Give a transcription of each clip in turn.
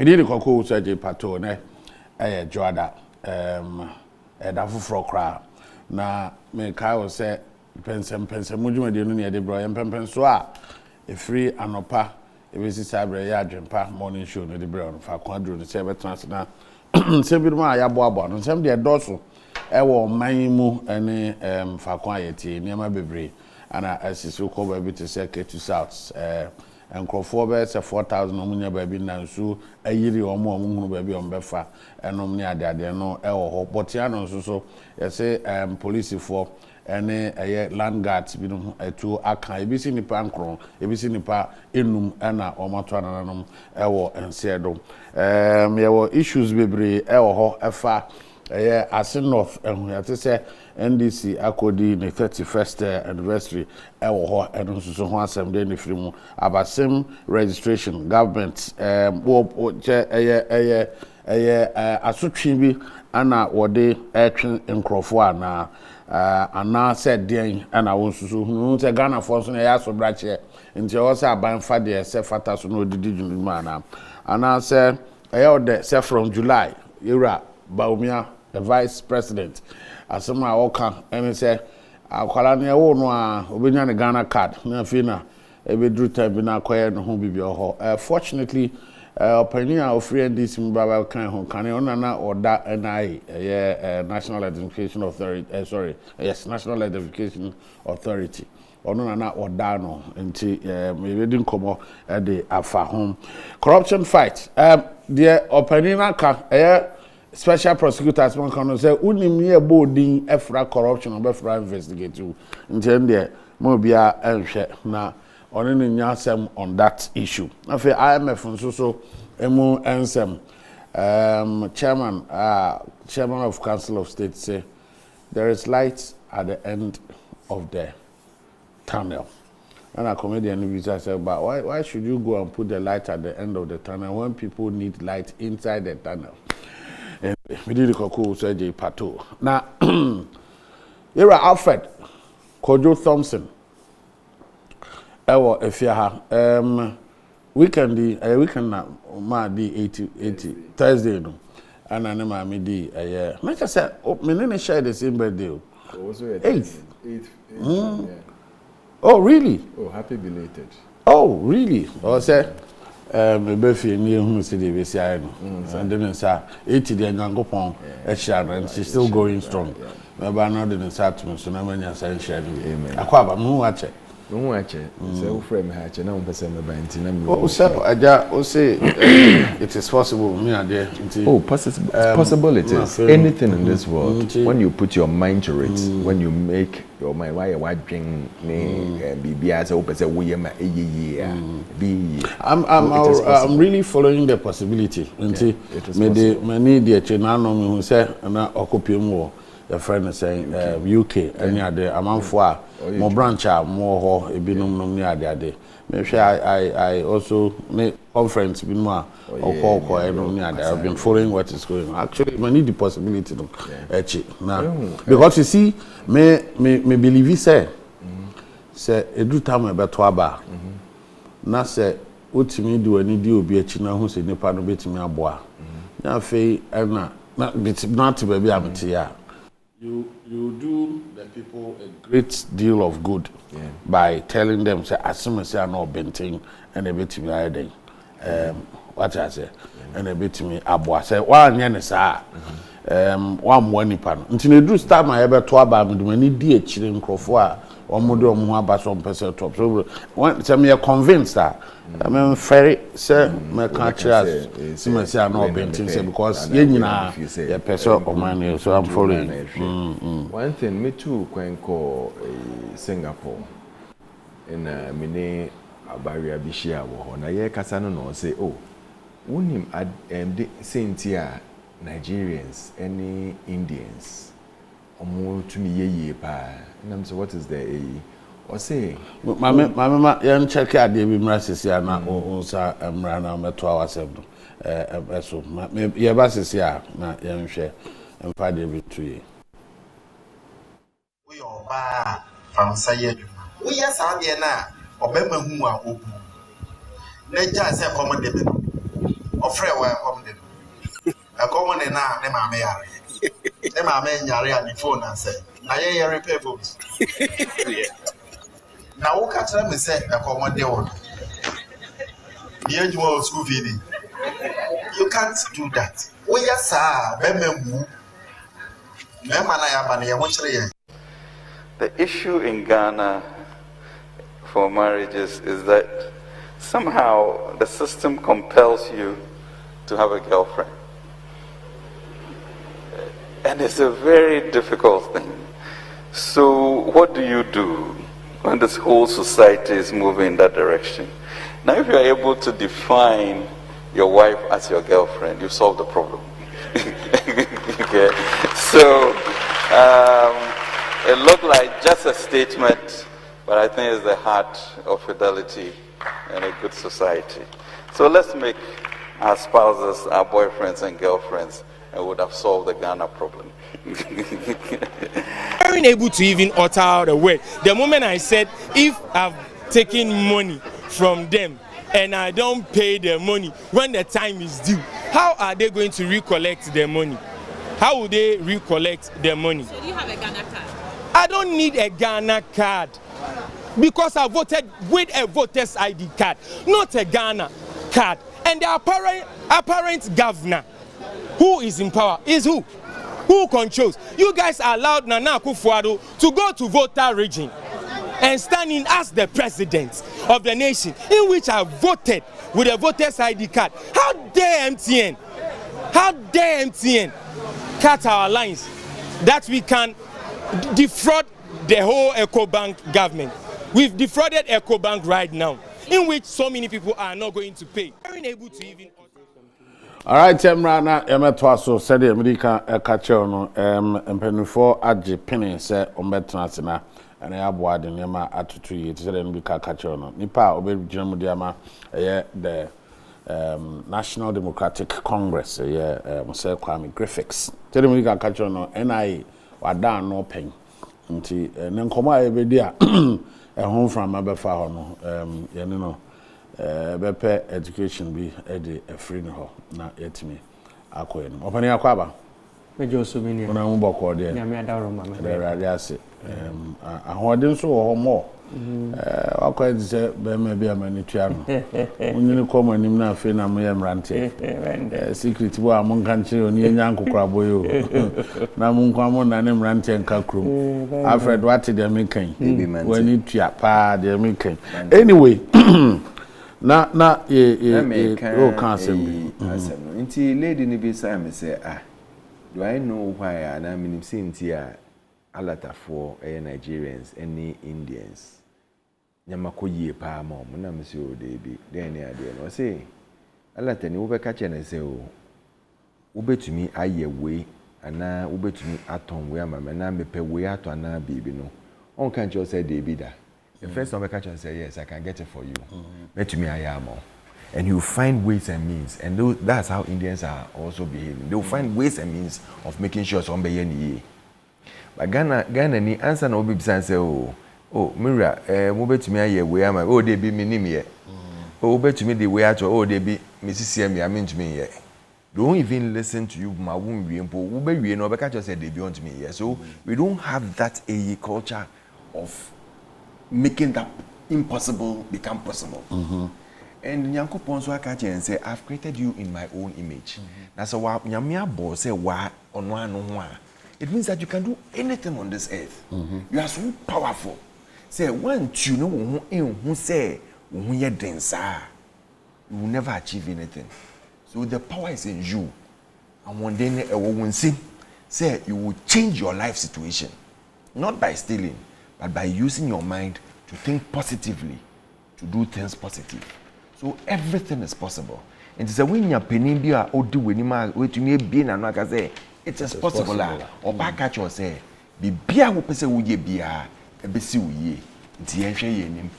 did the cocoa surgery patone, Joada, da fufro cra. Na me Kyle say, Pensenpensenmu, the Unia de Broy and Pempensua, a free anopa, a visit Sabre Yadrimpa, morning show, the brown, for quadru, the saber transna. Sempre ma ya boabo no sem de doso e wo man mu ene fa kwa yeti niam bebre ana asiso ko ba bi te se to south enkrofo be se 4000 omunya ba bi nansu ayiri omo hunu ba bi ombefa enom ne ade no e wo ho botia no so yese police for ene land guards bi no etu aka ebisi nipa nkron ebisi nipa enum na omato ananom e wo ensedo yewo issues bebre e wo ho efa ase north ehuyate se NDC akodi ne 31st anniversary e wo ho eno so ho asem de ne firimu abasem registration government wo che asotwe bi ana wode etwe nkrofo ana ana said den ana wonsusu hu se Ghana for so na ya so brache nti o se aban fa de se fata so no didi junuma ana se de se from July July Bawumia the vice president asema oka ene se akwala na ewo no a obenya ne Ghana card na afina ebedru time bi na akoye no ho bibi ho fortunately opinion of free NDC mbaba kan ho kan ona na oda NI National Identification Authority National Identification Authority ono na oda no nti me ready nkomo de afa home corruption fight the opinion ka special prosecutors man kan say unim ye boarding efra corruption obefra investigate nti ndie mo bia enhwe na on ni nyasem on that issue afi IMF nso emu ensem chairman of Council of State say there is light at the end of the tunnel, and a comedian visa said, but why should you go and put the light at the end of the tunnel when people need light inside the tunnel? And we did a cocoa surgery pato now. Here are Alfred Kojo Thompson. Ewo efia weekend na ma di 80 Thursday no ana ne ma me di na just say me ne share the same birthday also 8th. Yeah. Oh really? Oh, happy belated. Oh really? O say me be fi ni ehunu se de be si aye no and then say 80 de nyankopon e share and she's still going strong. Me ba na de say to me so na manya say share ni akwa ba mu wa che no ache say wo frame ha ache na wo pese me ba nti na me o say aja o say it is possible me and there possible it is anything in this world when you put your mind to it when you make your mind why you dream me bibia say wo pese wo ye ma be I'm really following the possibility nti me need the che na no me hu say na okopiem wo the friend saying UK any other amanfo a mo branch a mo ho ebinum nom ni ade me hwe I also me conference bi no a okoko enum ni ade I've been following what is going on actually we need the possibility no now because you see me believe say edu time e beto aba na say otimi di wani di obi achi na hu se nipa no betimi aboa na fe na bit not baby amte ya. You do the people a great deal of good by telling them say as I know benting and a bit me hiding. What I say and a bit me abwa say one yen sa one money pan. Until you do start my ever to aba when you dear children crofwa or mudo muaba some person top. So when me convinced that I mean very say me catch us say I know benting say because yenina a person of money so I'm following. One thing me too kwenko Singapore in mine abaria bishia wo na ye kasa no say oh unim sentia Nigerians any Indians omo to me ye pa and so what is the or say mama yan check ade bi mrasisi na o sa mra na meto awasem no so ye ba sisi a na yan hwe emfa de bi tuye we oba from sayeduma we ya sa de na obema hu a obu na ja se komo de be friend were home then. A common and now, never marry. Never man, Yari and the phone and say, I repair phones. Now, what catch them and say, a common day one. Here you are, school feeding. You can't do that. Oh, yes, sir. The issue in Ghana for marriages is that somehow the system compels you to have a girlfriend. And it's a very difficult thing. So what do you do when this whole society is moving in that direction? Now, if you're able to define your wife as your girlfriend, you've solved the problem. Okay. So it looked like just a statement, but I think it's the heart of fidelity and a good society. So let's make our spouses our boyfriends and girlfriends, and would have solved the Ghana problem. Being able to even utter the word. The moment I said, if I've taken money from them and I don't pay the money when the time is due, how are they going to recollect their money? How will they recollect their money? So do you have a Ghana card? I don't need a Ghana card because I voted with a voter's ID card, not a Ghana card. And the apparent governor who is in power is who? Who controls? You guys allowed Nana Akufo-Addo to go to voter region and stand in as the president of the nation, in which I voted with a voter's ID card. How dare MTN? How dare MTN cut our lines that we can defraud the whole EcoBank government? We've defrauded EcoBank right now, in which so many people are not going to pay. Being able to even. All right, Temrana, Emetwaso said the American catcher no MPENSENMPENSENMU Aji Penny said Ombetrasina and Abuad in Yama at 2 years said and Bika catcher no Nipa Obe General the National Democratic Congress Mose Kwame Griffiths. Tell me Bika catcher no NIA Wadan no pen nti Nenkoma Ebedia a home from Abefa no you know bepe education bi ede free no na yetimi akoye no opani akwaba mejo so mini una mu boko de na me adaro mama de rade ase ahoden so wo ho mo akoye de se be ma bi amani tua no unyini komo nim na afi na mo yemrante secret bo amon kan kire oni enya nkokora boyo na mo nkwa mo na ne mrante nka krom Alfred what de me kan wani tua pa de me kan anyway na o can assembly nti lady ni bi say me say do I know why and I mean sinti alatafo Nigerians any Indians nyamako yie pa ma mo na me say o dey bi den ne ade no say alatani wo be ka che na say o wo betumi aye we ana wo betumi aton we ama me na me pe we ato ana bibi no on kan che say dey bi da. The first time I catch and say, yes, I can get it for you. Let me I am. And you find ways and means. And that's how Indians are also behaving. They will find ways and means of making sure somebody any. But Ghana ni answer no be say, oh, Mira, move to me a way am I? Oh, they be me name here. Oh, bet to me the way out. Oh, they be Mrs. CM, I mean to me here. Don't even listen to you, my womb, we no catch and say they beyond me here. So we don't have that a culture of making that impossible become possible. And Nyankopon so aka and say, I've created you in my own image. That's why Nyamia bo say wa onwa no ho a. It means that you can do anything on this earth. You are so powerful. Say once you know who say who ye densa, you will never achieve anything. So the power is in you. And one day say you will change your life situation, not by stealing, but by using your mind to think positively, to do things positive. So everything is possible. And it's a when you're penning be a or do when you be in another say it is possible. Or back at your say, be beer who say we be a bc we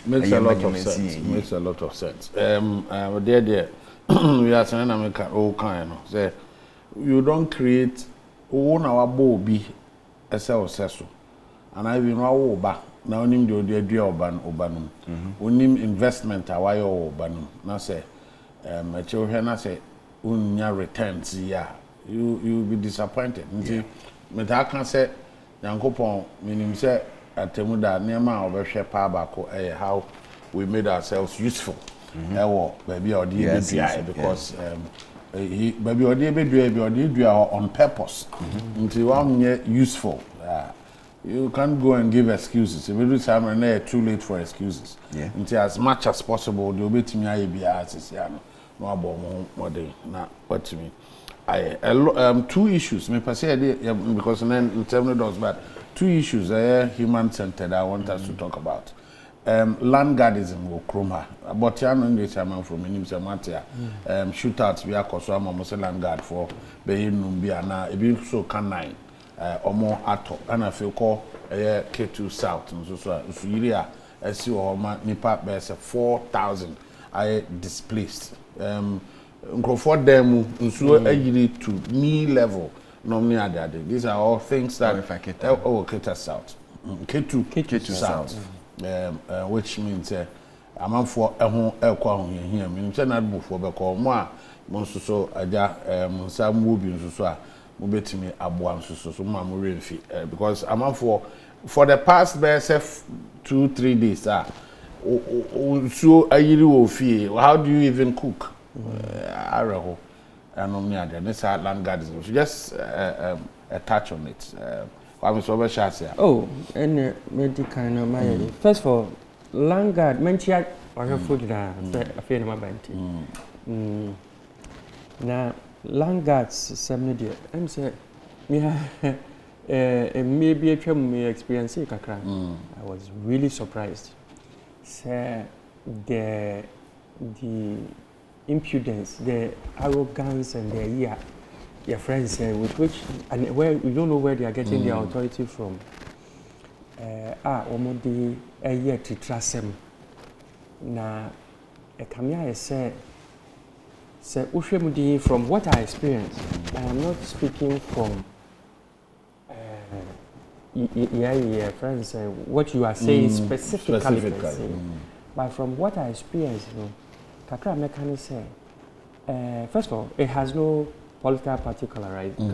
makes a lot of sense. Makes a lot of sense. There, we are saying America all kind of say you don't create own our bobby as a successful. And I will know back now. Onim the idea obanum. Onim investment away obanum. Na say, children na say unya returns ya you be disappointed nti me ta kan say Yankopon minim say atemu da niam a obehwe pa ba ko how we made ourselves useful ewo baby odi ebedua because baby odi ebedua on purpose nti one useful you can't go and give excuses if you do something too late for excuses nti as much as possible the obetimi aye bia asisia no abo mo dey na what to me two issues me per se because then in terms of but two issues human centered I want us to talk about land guardism wo kroma but ya no English am from him say matter shootouts we akoso am say land guard for be num bia na ebi so canine omo ato ana fe ko K2 South so yiri a esi wo ma nipa be say 4,000 I displaced nkrofo dem nsuo ayiri to knee level normally ade these are all things that K2 South K2 South which means amanfo ehun ekwa ho hia mean say na bufo be ko mo a mo nsuso aja monsa mu bi nsuso a mo betimi aboa nsuso so mo remfi because amanfo for the past be 2-3 days so ayiri wo fie how do you even cook araho normally ade this land guardism so just a touch on it I'm so sure. Oh, and medical no my first of all, land guard mentia or food da affair my banti. Now land guards 70 I'm say me maybe a me experience kakra. I was really surprised. Say the impudence, the arrogance and the your friends with which and where we don't know where they are getting their authority from. Omodi a year to trust them. Na a camia say Ushemudi from what I experienced. I am not speaking from friends what you are saying specifically. But from what I experienced, Kakra Mekani say first of all, it has no political party coloration.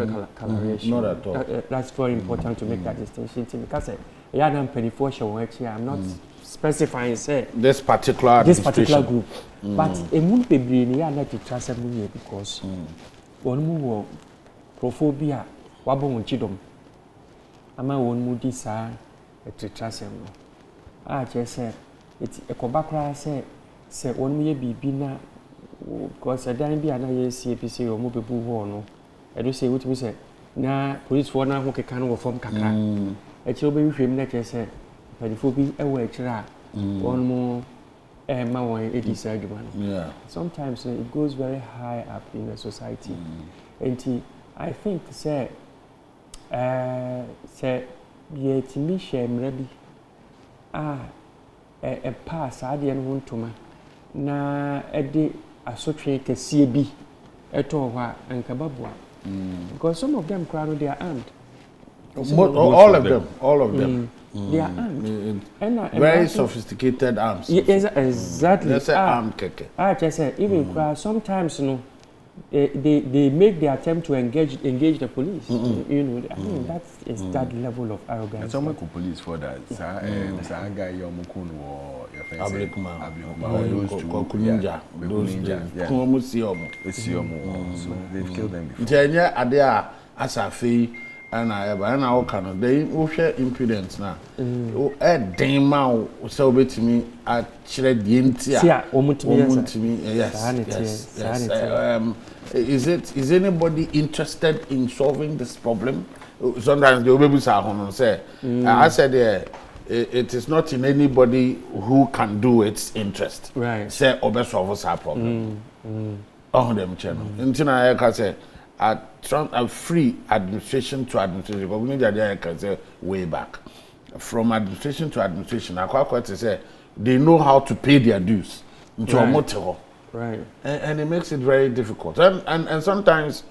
Not at all. That's very important to make that distinction because I'm not specifying say this particular group. But it won't be not to trust them because one move prophobia wabon chidom. Ama one moody sa to trust them. Just say it's a cobacra say one may be bina. Because I don't be another CPC or mobile no. I do say what we say. Na police for now who can form Kaka. A children with him, let us say, but if we be away, one more yeah. Sometimes it goes very high up in the society. And I think, say, yet me share maybe a pass, I didn't want to na edi asotwe kese bi eto hwa ankababua because some of them crowd they are armed all of them they are armed very sophisticated arms yes exactly that's armed keke just say even crowd sometimes they make the attempt to engage the police. You know, I mean that is that level of arrogance. Some police for that. Sa guy Yomukun or your friends. So they've killed them before. Jenya adea asafi ana o kanu dey o hwe impudence na o den ma o se obetimi a kire die ntia omutimi yes is anybody interested in solving this problem? Sometimes the obebu sa hono say I said it is not in anybody who can do its interest right say obe solve this problem oh them channel ntina I can say a free administration to administration. Because we need the can say way back from administration to administration. I quite to say they know how to pay their dues into a motel, right? And it makes it very difficult. And sometimes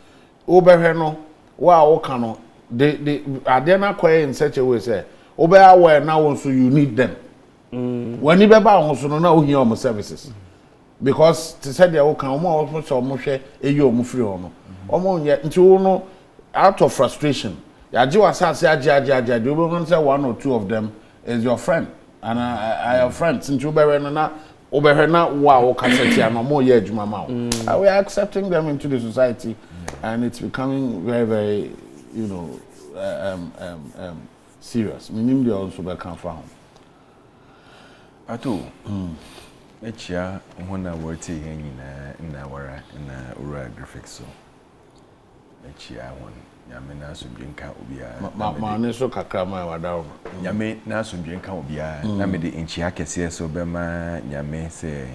overheno wow cano they are they not quite in such a way say over aware now so you need them. When you be also now here on services. because to say they can almost share a year or free or no. Almost yet until no out of frustration. Yaji was say you will say 1 or 2 of them is your friend. And I your friend since you bear na Oberhena wow cassette and more year Jumama. We are accepting them into the society and it's becoming very, very, you know, serious. Meaning they also become found. Atu. Echia when I work in our graphics so. Echia one. Nyame na asumdwenka obia ma ne so kakra ma wadawo nyame na asumdwenka obia na me de enchia kese so be ma nyame say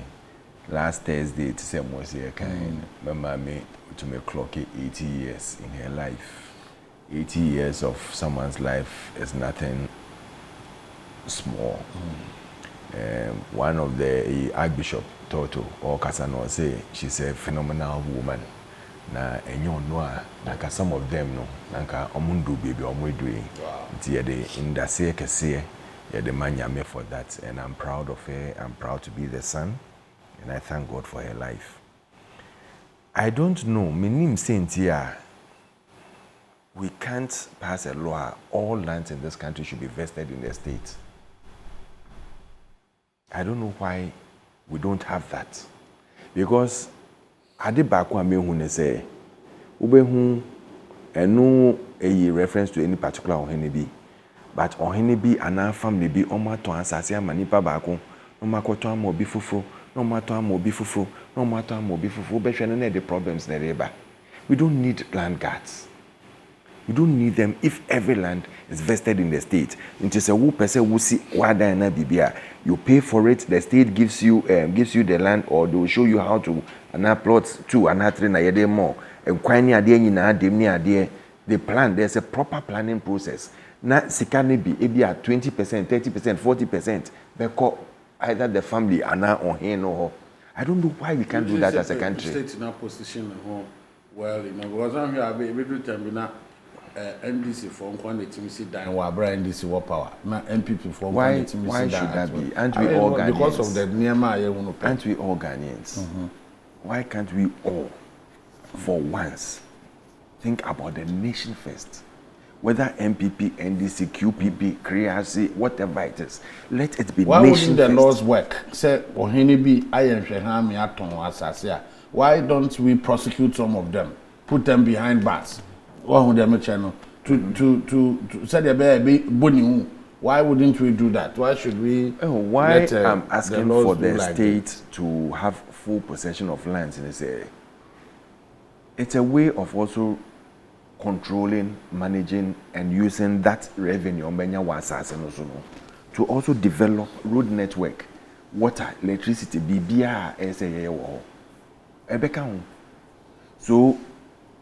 last Thursday to say mo say kind mama me to me clock 80 years in her life. 80 years of someone's life is nothing small. One of the Archbishop Toto or Kasano say she's a phenomenal woman. Na enyo no a naka some of them no naka omundu baby omwedwe nti ye de indase kese ye de manyame for that, and I'm proud of her. I'm proud to be the son, and I thank God for her life. I don't know minim sentia we can't pass a law all lands in this country should be vested in the state. I don't know why we don't have that, because ade baako a mehu ne say ubehu enu a reference to any particular ohene bi, but ohene bi ana family bi omato asase amanipa baako no makoto am obi fufuro no mato am obi fufuro no mato am obi fufuro behwe ne the problems na reba. We don't need land guards. We don't need them if every land is vested in the state. Into say who person who see wada na bibia, you pay for it, the state gives you the land, or they will show you how to plot 2 and 3 na yede more. And kwani ade nyina dem ni ade the plan, there's a proper planning process. Na sika ne bi ebia 20%, 30%, 40% beko either the family ana on hen or I don't know why we can't do that as a country. The state in our position well, you know, because I'm here every time na NDC for one team down while NDC war power. Now MPP for why should that be? Aren't we all Ghanaians? Because of the Myanmar, aren't we all Ghanaians? Why can't we all, for once, think about the nation first? Whether MPP, NDC, QPP, KRIAC, whatever it is, let it be why nation first. Why wouldn't the laws work? Say, why don't we prosecute some of them, put them behind bars? Why would they make channel to say they be why wouldn't we do that? Why should we? Why I'm asking for the state to have full possession of lands in this area. It's a way of also controlling, managing, and using that revenue to also develop road network, water, electricity, BBR, so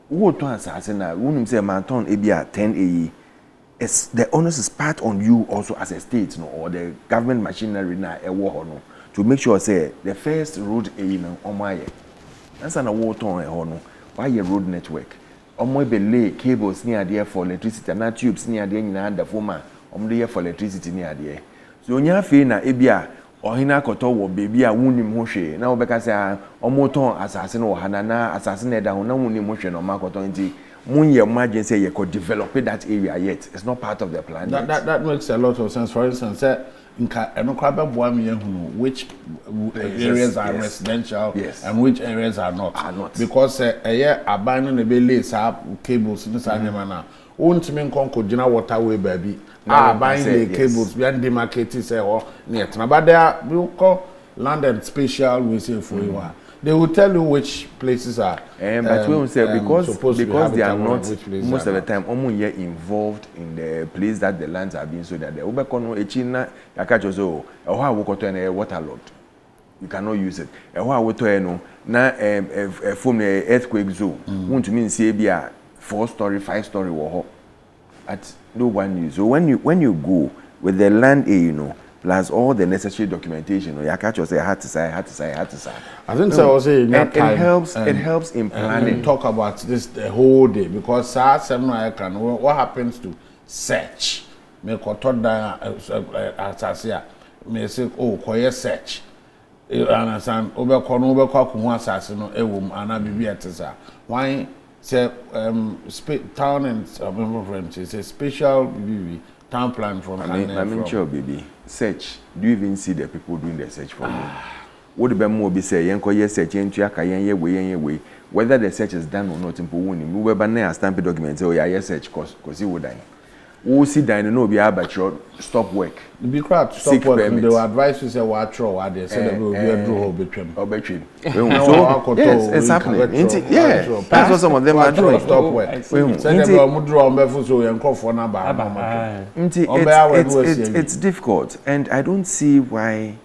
who to answer na who say manton ebia 10 AE is the onus is part on you also as a state no, or the government machinery na ewo no, to make sure say the first road AE no omaye answer na wo ton no why your road network omo be lay cables near there for electricity na tubes near there nyina under forma omo dey for electricity near there so onya fe na ebia ohina koto wo baby a wunim ho hwe na wo beka say omoton asase no hana na asase na da ho na wunim ho hwe no makoto nti munye imagine say you could develop that area yet it's not part of the plan. That makes a lot of sense. For instance, nka July Bawumia hunu which areas are residential and which areas are not. Because abandon the belay cables in the na won't mean conco gina waterway baby. Buying the cables behind demarcated say or net. But there we call land and spatial we say for you. They will tell you which places are. But we will say because they are not most of the time almost involved in the place that the lands are being sold. That the Ubekono Echina Yakachozo Oha Wokoto and waterlogged. You cannot use it. Oha Woto no na from the earthquake zone. Want to mean say be a 4-story, 5-story war. At no one use. So when you go with the land you know, plus all the necessary documentation, you catch yourself had to say. I think so. Also, it helps in planning. And talk about this the whole day because what happens to search? Me koto da asasia. Me say oh koye search. understand obekọ no obekọ akọ asase no ewom ana bibia tesa why say town and say special BB town plan from I mean sure baby search do you even see the people doing the search for me what the more be say yenko yes search into aka yen we whether the search is done or not in woni we be na stamp document say oh yeah yes search cause you would die who see dine no be about your stop work be crowd stop work they will advise you say what throw what they say they will be a draw between so yes it's happening yeah that's what some of them are doing stop work say they will draw on before so yenko for number it's difficult and I don't see why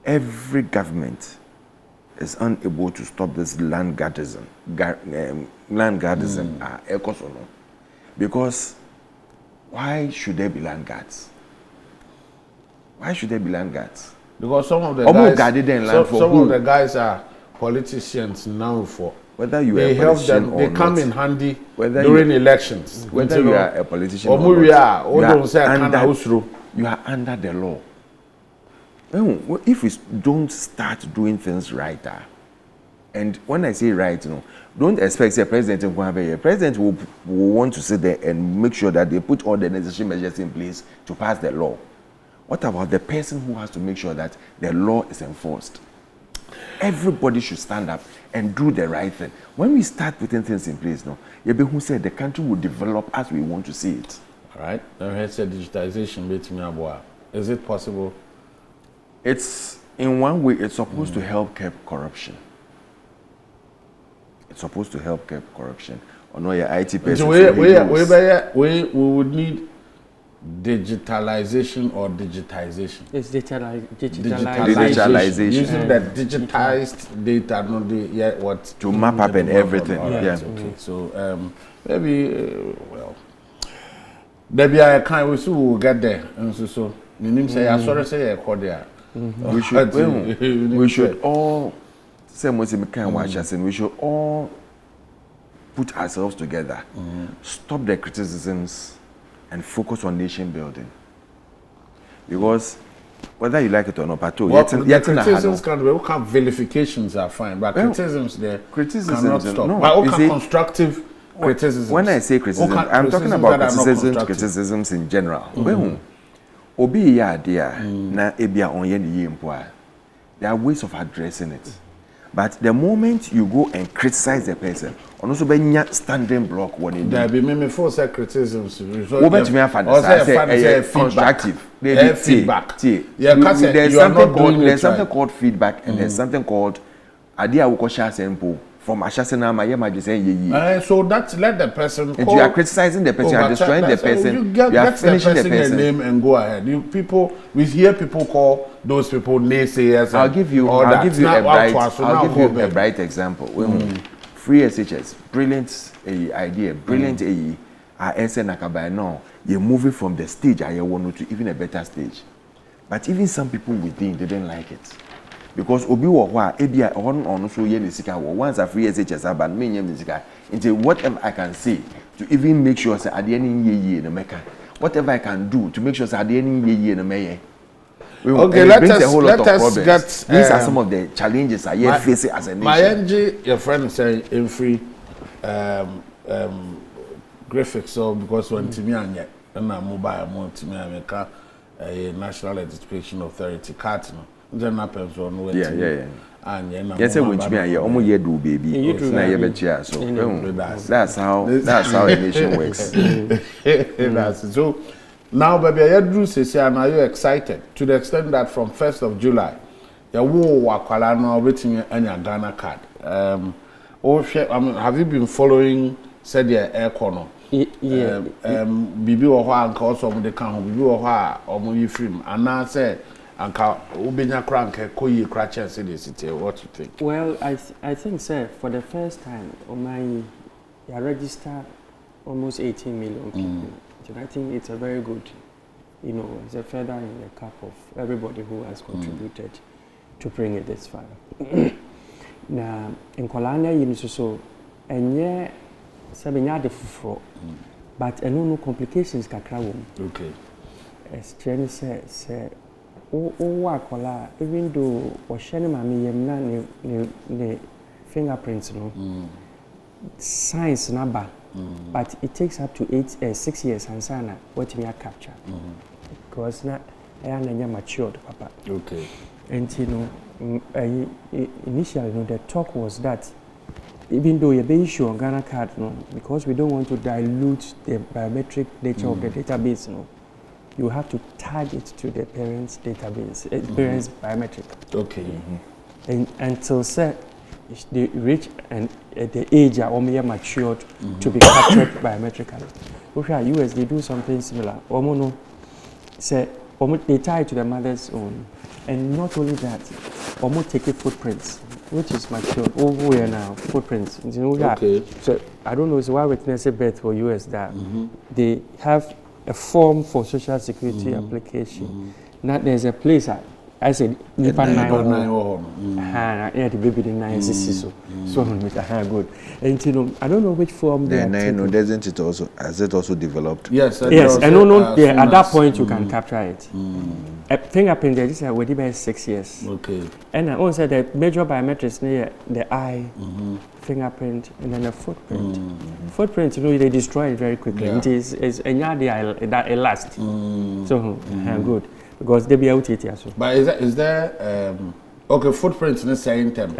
every government is unable to stop this land guardism because why should there be land guards? Why should there be land guards? Because some of the guys are politicians now for whether you are a politician or they not, come in handy during elections. Whether you are a politician or not, you are under the law. If we don't start doing things right, and when I say right, don't expect a president will have a president will want to sit there and make sure that they put all the necessary measures in place to pass the law. What about the person who has to make sure that the law is enforced? Everybody should stand up and do the right thing. When we start putting things in place, who said the country will develop as we want to see it. All right. I said digitization. Is it possible? It's in one way. It's supposed to help curb corruption. It's supposed to help curb corruption. Or no, your IT person. So we would need digitalization or digitization. It's digitalization. Using that digitized data, not the what to map up and everything. Yeah. Okay. So maybe maybe I can't. We will get there. And so say I sorry say I call there. We should all. We should all put ourselves together, stop the criticisms, and focus on nation building. Because whether you like it or not, criticisms can vilifications are fine, but criticisms cannot stop. No, but constructive criticisms. When I say criticism, I'm talking about criticisms in general. There are ways of addressing it. But the moment you go and criticize the person, on also be standing block when there be many force criticisms. Constructive. Feedback. There's something called feedback, and there's something called idea simple from Ashasena so that's let the person. If you are criticizing the person, you are destroying the person, you are finishing the person. Name and go ahead. We hear people call those people naysayers. I'll give you a bright example. Free SHS, brilliant idea, brilliant you're moving from the stage I want to even a better stage. But even some people within didn't like it. Because obi wo hwa ebia on so ye nisika wo once a free SHS aban me nyem nisika into whatever I can say to even make sure say ade any ye no meka whatever I can do to make sure say ade any ye no meye. Okay, let us get these are some of the challenges I are facing as a nation. My NG, your friend say in free graphics so because when Timi anya na mobile mo Timi America National Education Authority card no then happens on when and yes when Timi anya omo ye do baby na ye betia so that's how a nation works. That's so. Now, baby, are you excited to the extent that from 1st of July, you will waiting on your Ghana card? Have you been following? Said your air corner. Yeah. Bibi Oha and also the can Bibi Oha or movie film. And now say, and Ubina Crank, Koyi Cratcher City City. What you think? Well, I think, sir, for the first time, you register almost 18 million people. I think it's a very good, it's a feather in the cap of everybody who has contributed to bring it this far. Now, in Kolania, so, and yeah, Sabina de Fufro, but no complications kakrawum. Okay. As Jenny said, akola even though oshene mami yem na ne fingerprints no science number but it takes up to 6 years and sana what we are capture because na I matured papa. Okay. And you know initially you know the talk was that even though you be issue on Ghana card no because we don't want to dilute the biometric nature of the database no you have to tag it to the parents database parents biometric. Okay. And until say they reach and at the age are matured to be captured biometrically. Okay, US they do something similar. No say they tie it to the mother's own, and not only that, take a footprints, which is matured over here now. Footprints, you know that. Okay. So I don't know. So why witness a birth for US that they have a form for social security application. Now there's a place I said, yeah, the baby the 9 so good. And you know, I don't know which form they are taking. Doesn't it also, has it also developed? Yes, yes, I don't know. At that point, you can capture it. A fingerprint, they just have within about 6 years. Okay. And I also the major biometrics near the eye, fingerprint, and then the footprint. Footprint, you know, they destroy it very quickly. Yeah. It is a yard that it lasts. So good. Because they be out here so. But is there okay footprints in the same term?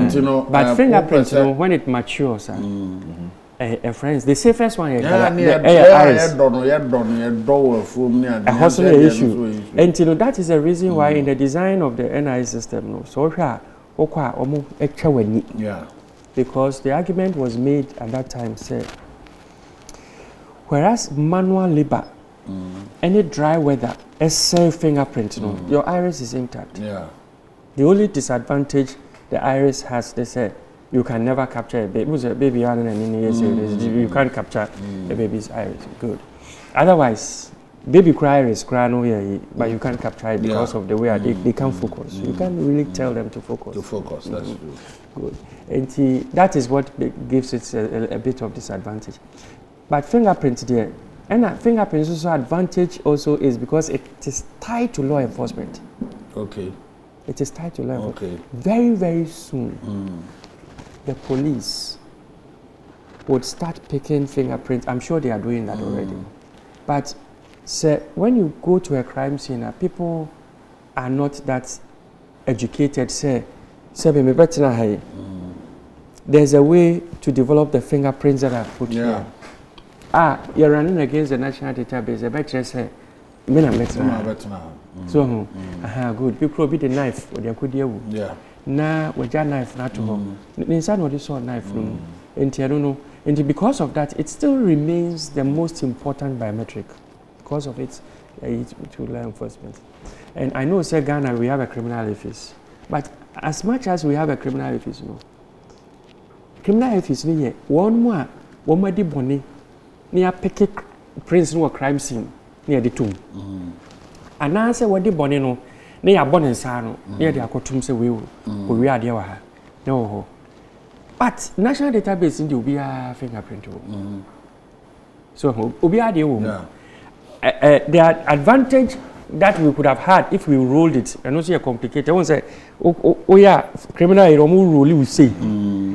You know, but fingerprints, you know, when it matures, friends, the safest one is iris. And you know that is the reason why in the design of the NI system, no, so yeah, because the argument was made at that time said, whereas manual labor. Any dry weather, a self fingerprint, you know, your iris is intact. Yeah. The only disadvantage the iris has, they say, you can never capture a baby. It was a baby you can't capture a baby's iris. Good. Otherwise, baby iris cry no here, but you can't capture it because of the way they can't focus. You can't really tell them to focus. That's true. Good. And that is what gives it a bit of disadvantage. But fingerprint there. And fingerprint also advantage also is because it is tied to law enforcement. Okay. It is tied to law enforcement. Okay. Very, very soon, the police would start picking fingerprints. I'm sure they are doing that already. But when you go to a crime scene, people are not that educated. There's a way to develop the fingerprints that are put here. You're running against the national database. I bet you say, so, good. People be the knife or the could you. Yeah. Now, with your knife, not to home. Inside what you saw knife room. And I don't know. And because of that, it still remains the most important biometric because of it to law enforcement. And I know, say Ghana, we have a criminal office. But as much as we have a criminal office, no. Criminal office, one more di bonnet. Near picket prince no crime scene near the tomb. And now say what the bonino near Bonnet Sano near the Akotum say we are there. No, but national database in the Ubia fingerprint. So Ubia the advantage that we could have had if we rolled it and not see a complicated. I won't say oh yeah, criminal rule we say.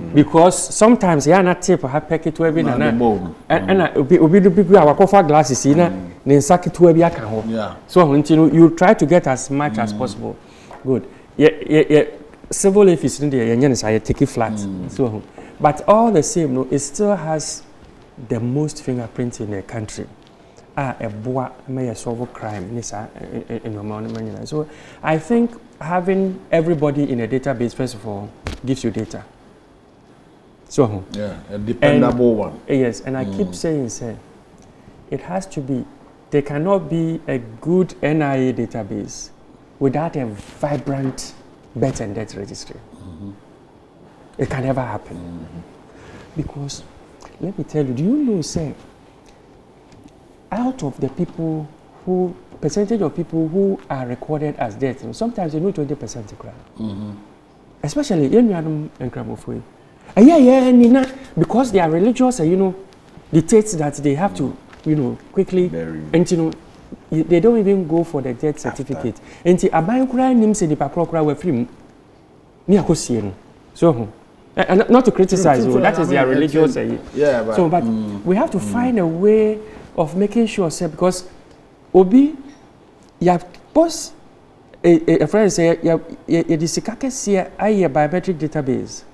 Because sometimes you are not tape or have packet to every and we do people our coffee glasses in then sack it to every account. So you try to get as much as possible. Good. Yeah. Civil if it's in there, and I take it flat. So, but all the same, no, it still has the most fingerprints in the country. A boy may solve crime in your so I think having everybody in a database first of all gives you data. So a dependable one. Yes, and I keep saying, it has to be. There cannot be a good NIA database without a vibrant birth and death registry. It can never happen because let me tell you. Do you know, out of the people who percentage of people who are recorded as dead, sometimes you know 20%. Especially in Yadam and Kramofui. Because they are religious, dictates that they have to, quickly bury. And they don't even go for the death certificate. And the aban kura nim se nipa kura we free ni akosie no. So and not to criticize you, that is their religious yeah, but, so but we have to find a way of making sure say because obi ya boss a friend say ya disikake see aye biometric database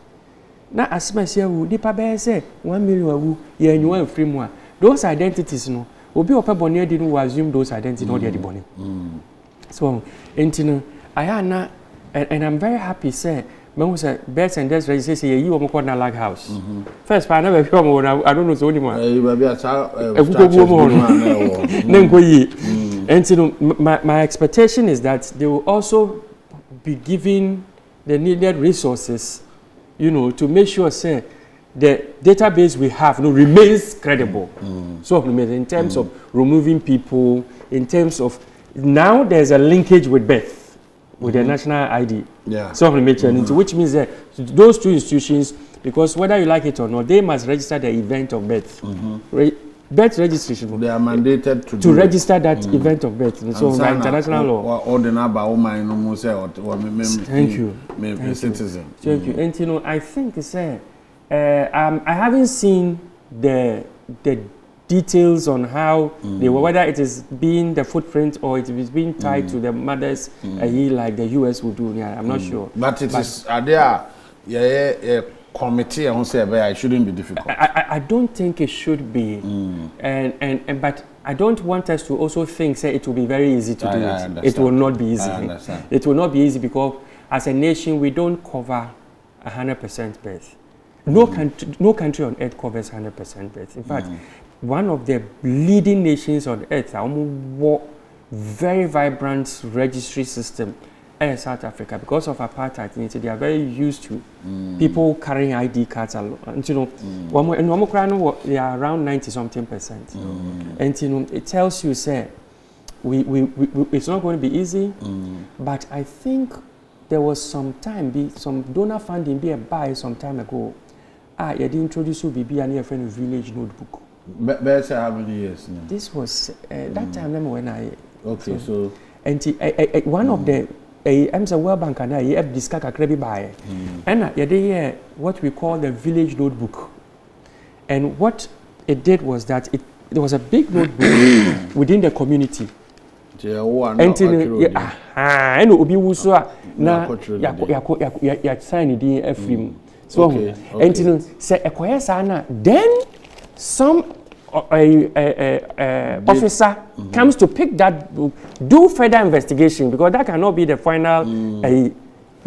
na asma say wu nipa be say 1 million wu ya enwa free mu a those identities no obi opa boni adi no assume those identities no dey the boni so entino ayana and I'm very happy say when we say births and deaths registration you omo call na lag house first pa na be pure mo I don't know so any more you be a and my expectation is that they will also be given the needed resources, you know, to make sure say the database we have remains credible. So in terms of removing people, in terms of now there's a linkage with birth. With the national ID, which means that those two institutions, because whether you like it or not, they must register the event of birth. Birth registration. They are mandated to register that event of birth. So by international law. Or the Thank you. Citizen. Thank you. And you know, I think I haven't seen the details on how they were, whether it is being the footprint or it is being tied to the mother's like the US would do. Yeah, I'm not sure. But is are there a committee and say it shouldn't be difficult. I don't think it should be, and but I don't want us to also think say it will be very easy to do it. It will not be easy. It will not be easy because as a nation we don't cover 100% birth. No country on earth covers 100% birth. In fact, one of the leading nations on earth, very vibrant registry system, is South Africa. Because of apartheid, they are very used to people carrying ID cards. And you know, they are around 90-something%. And you know, it tells you, say, it's not going to be easy. But I think there was some donor funding be a buy some time ago. You did introduce BB and your friend village notebook. But how many years now? This was that time when I. Okay, so and one of the I'm a World Bank and I have discussed a credit buy, and you what we call the village notebook, and what it did was that there was a big notebook within the community. And obi wuso na ya sign the every so and you know say ekoyesa then some officer comes to pick that book, do further investigation because that cannot be the final.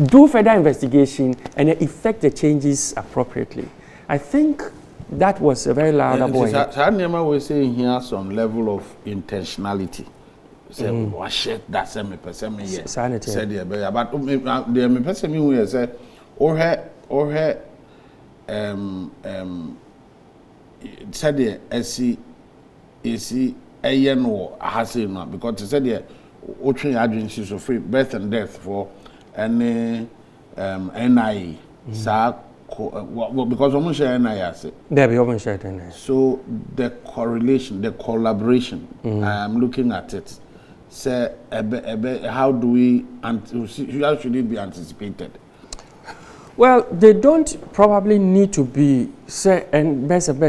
Do further investigation and effect the changes appropriately. I think that was a very loud point. We're saying here some level of intentionality. Say wash it that same person here. Sanity. Said yeah, but the person who say or said yeah, is a no has no because said yeah, ocean agencies so free birth and death for any NIE. Because almost share NIE. There be almost share NIE. So the correlation, the collaboration, I'm looking at it. Say, how do we, how should it be anticipated? Well, they don't probably need to be say and best and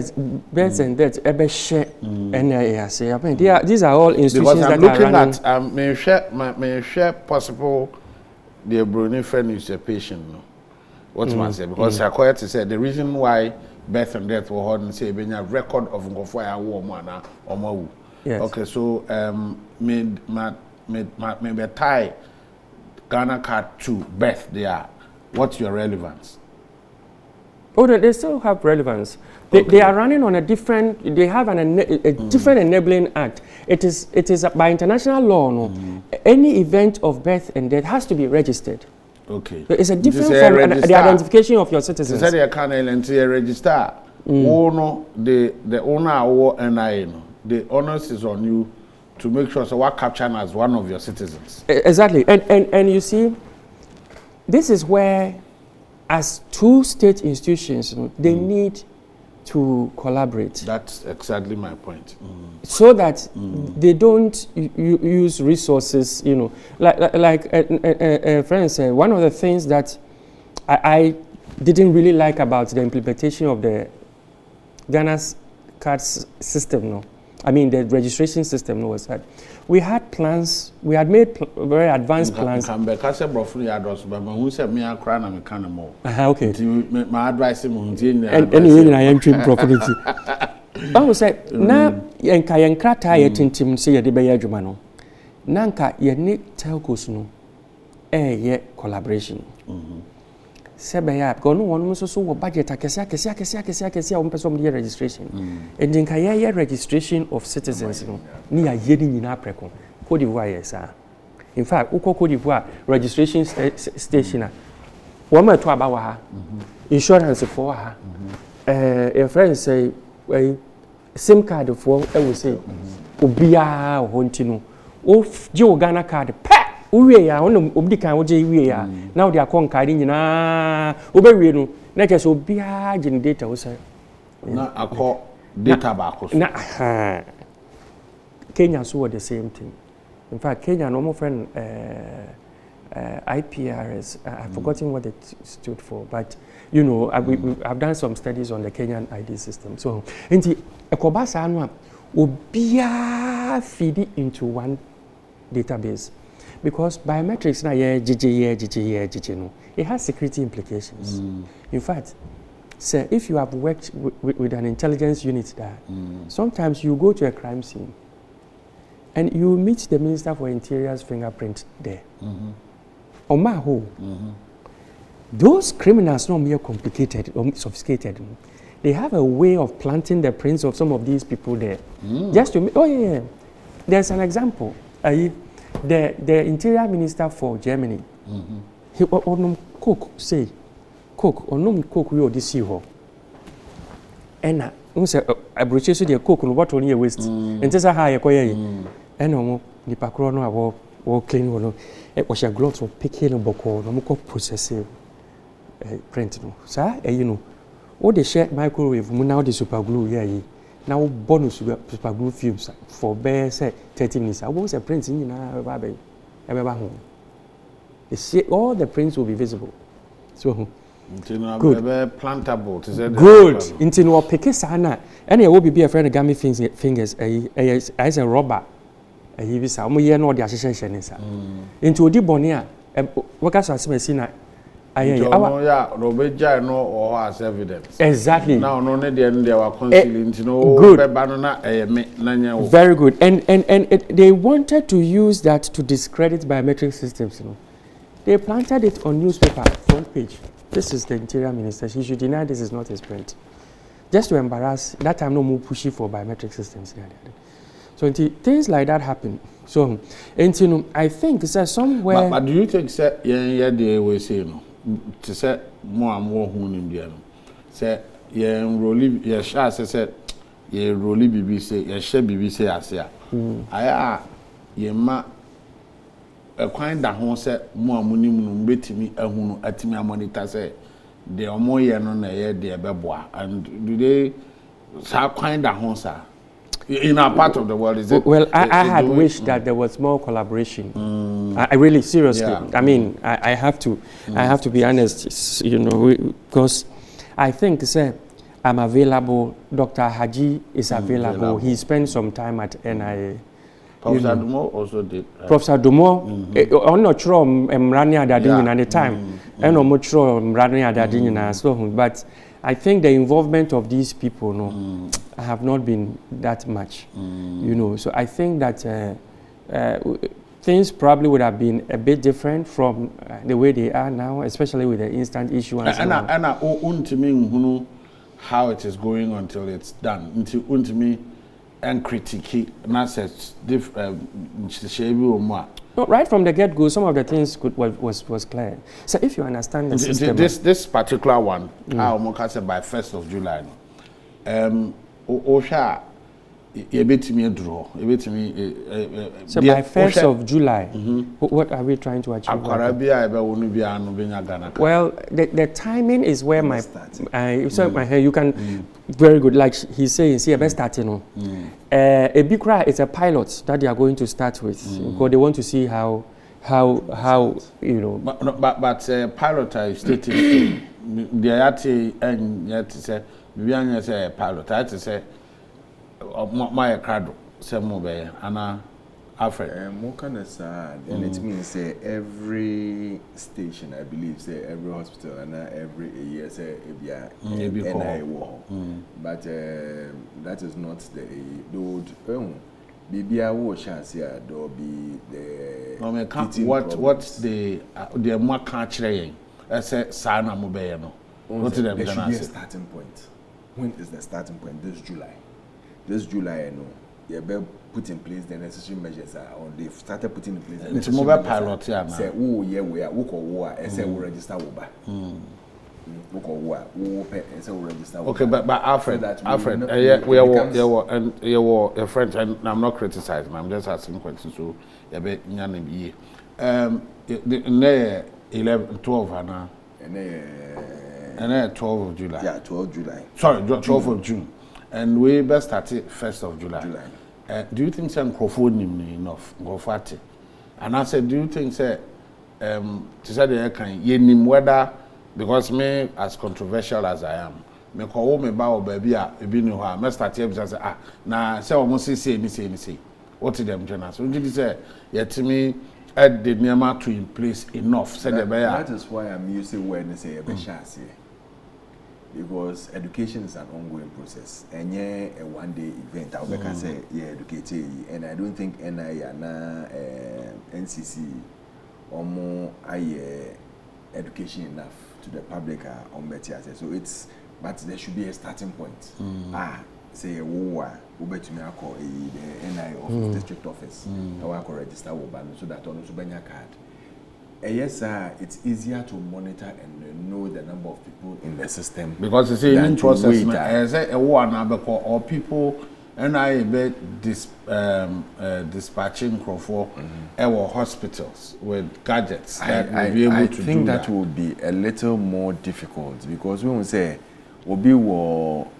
that share NIA. Say, I mean, these are all institutions that are running. Because I'm looking at may share possible the Brunei friend is a patient. No, what's my say? Because I quite to say the reason why birth and death were hard and say being a record of Ngofaya woman or more. Yes. Okay, so maybe tie Ghana card to birth there. What's your relevance? Oh, they still have relevance. They are running on a different. They have a different enabling act. It is by international law. No, any event of birth and death has to be registered. Okay. It's a different from the identification of your citizens. So you can register. Owner the owner or NIA. The onus is on you to make sure so what capture as one of your citizens. Exactly, and you see, this is where, as two state institutions, they need to collaborate. That's exactly my point. So that they don't use resources, you know, like a friend said, one of the things that I didn't really like about the implementation of the Ghana's cards system, no, I mean the registration system, no, was that we had plans, we had made very advanced plans. Okay. My advice is Bawo sɛ na yɛnka yɛnkrataa yɛ tintim sɛ yɛde bɛyɛ adwuma no na nka yɛne telcos no ɛyɛ collaboration sɛ bɛyɛ a because no wɔn nso so wɔ budget akɛse a wɔn pɛ sɛ wɔn yɛ registration ɛdi nka yɛyɛ registration of citizens no ne yɛayɛ ne nyinaa prɛko Cote d'Ivoire yɛ saa in fact wokɔ Cote d'Ivoire registration station a wɔn ma ɛto aba wɔ ha insurance fo wɔ ha yɛ friend sɛ SIM card for I will say obia hontino o gye Ghana card pa uwe ya ono obdi kan wo gye uwe ya now they are con card nyina obewie no na ke so obia gye data wo say na akọ data ba akọ na Kenya so the same thing in fact Kenya no more friend IPRS I've forgotten what it stood for but you know I've done some studies on the Kenyan ID system so enti ekobasa anu a obia feed it into one database because biometrics na GG no it has security implications in fact sir if you have worked with an intelligence unit there sometimes you go to a crime scene and you meet the Minister for Interior's fingerprint there those criminals not mere complicated or sophisticated. They have a way of planting the prints of some of these people there. Just to there's an example. The Interior Minister for Germany, he cook say cook or no cook we this year. And say I broach so the cook no what only waste. And just how you koye. And no ni pakro no or clean no. It was your gloves or picking a boko no mo processing print no. Sir, you know. All the share microwave now the super glue here now bonus super glue fumes for bare say 30 minutes. I was a print in home. All the prints will be visible. So good. Plantable. Good. Into no pick sana. And it will be a friend of gummy fingers as a rubber. A heavy sound. We no the association is into a debonia. What can I say? No as evidence. Exactly. Now no need they were concealing good. Very good. And they wanted to use that to discredit biometric systems. You know, they planted it on newspaper front page. This is the Interior Minister. He should deny this is not his print, just to embarrass. That time no more pushy for biometric systems. So things like that happen. So, and you know, I think it's somewhere. But do you think that they will say no? To say more and more who in the say ye rolly ye shall say ye rolly BBC ye share BBC as ya aya ye ma a kind that hon say more money betimi ehunu atimi monitor say the omo ye no na ye de beboa and do they say kind that hon sir in our part of the world is it well I had wished that there was more collaboration. I really seriously I mean I have to be honest, you know, because I think say I'm available, Dr. Haji is available. He spent some time at NIA. Professor Dumo also did. Professor Dumo, I'm not sure I'm running at that at the time. I'm not sure I'm running at that so but I think the involvement of these people have not been that much, you know. So I think that things probably would have been a bit different from the way they are now, especially with the instant issuance. And how it is going until it's done. Until me and critique nonsense right from the get-go, some of the things was clear. So if you understand the system, this particular one, by 1st of July, Osha, ebetimi draw ebetimi so by 1st of July what are we trying to achieve? Akwara bia ebe wonu bia no benya Ghana card. Well, the timing is where my you can very good, like he's saying, see, best starting. A big cry is a pilot that they are going to start with because they want to see how you know. But pilot is stating the ayati and yet say we are say pilot. I to say my crowd say mobile and Alfred. More kind of sad, and it means every station, I believe, say every hospital and every year say NI war. But that is not the load. Maybe I will chance here. There will be the. What's the more country? I say Sana Mobile. What there should be a starting point. When is the starting point? This July. This July, I know. You better put in place the necessary measures. Or they've started putting in place the necessary mobile pilot, yeah. Say, oh yeah, we are. We call war. I say we register Uber. We call war. We pay. I say we register. Okay, but Alfred, we are and you are a friend, and I'm not criticizing. I'm just asking questions. So you be nyane bi. The 11, 12, and 12 of July. Yeah, 12 July. Sorry, 12 of June. And we best start it 1st of July. Do you think some microphone enough? Go for it. And I said, do you think say to say the can nim whether because me as controversial as I am, me call me ba baby a ebi ni ho a me start here say na say almost say what them journal. So did say yetimi add the nema to in place enough said the bear. That is why I'm using word say e be chance because education is an ongoing process and a one-day event. I can say educate and I don't think NI and NCC or more education enough to the public on better. So but there should be a starting point. Say a war to me call the NI of district office. I will register so that on the card. Yes, it's easier to monitor and know the number of people in the system. Because you see, in process, I say a war number or people, and I bet dispatching for our hospitals with gadgets that will be able to do that. I think that will be a little more difficult because we will say, Obi will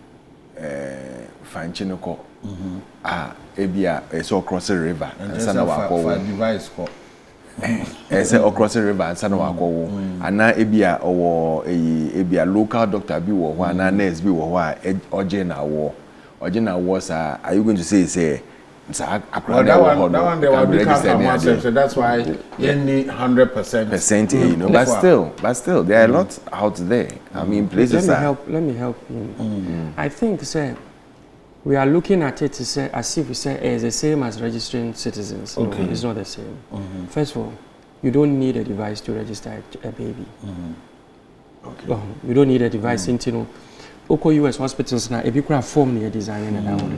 Fanchinoko, Ebia, so cross the river, and some of our device called. Say across the river and Sanwa Ko, and now Ebia local doctor be war, and nurse be war, Ojena war. Ojena was are you going to say that one they will become so that's why you need 100%. You know, but still there are a lot out there. I mean places let me help you. I think say we are looking at it to say as if we say it's the same as registering citizens. Okay. No, it's not the same. First of all, you don't need a device to register a baby. Okay. You don't need a device into no. Oko US hospitals now, if you could form the design and that one,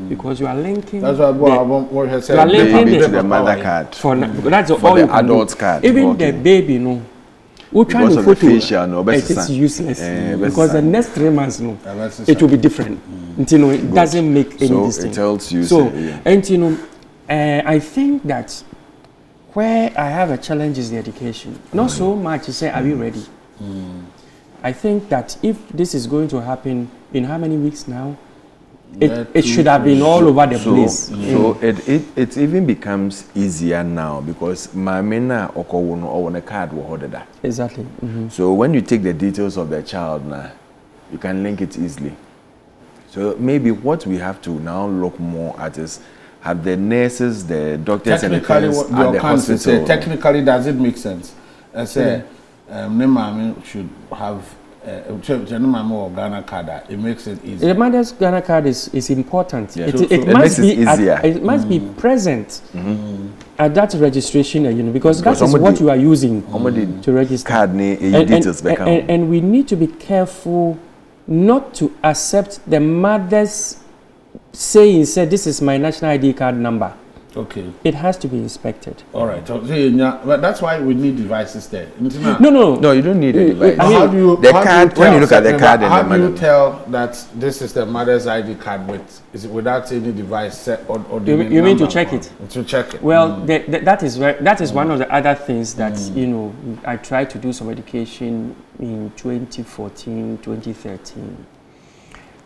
because you are linking. That's what I said. You are linking the mother card. That's all the adult card. Even the baby, no. We're trying to photo it is useless because the next 3 months, no, it will be different. Until it doesn't make any difference. So it tells you. So, and you know, I think that where I have a challenge is the education. Not so much to say, are we ready? I think that if this is going to happen in how many weeks now, it should have been all over the place. So it even becomes easier now because Mamena Okowono or a card will order that. Exactly. So when you take the details of the child now, you can link it easily. So maybe what we have to now look more at is have the nurses, the doctors, and the nurses at the hospital. Technically, does it make sense? I say, Nemami should have. Ghana card, it makes it easier. The mother's Ghana card is important. Yeah. It must be easier. It must be present at that registration, because that is what you are using to register. Card and we need to be careful not to accept the mother's saying, "Say this is my national ID card number." Okay. It has to be inspected. All right. So, but that's why we need devices there. No, you don't need a device. How do you, when you look at the card and how the do you mother, tell that this is the mother's ID card without any device set or you mean to check it? To check it. Well, that is one of the other things that I tried to do some education in 2014, 2013.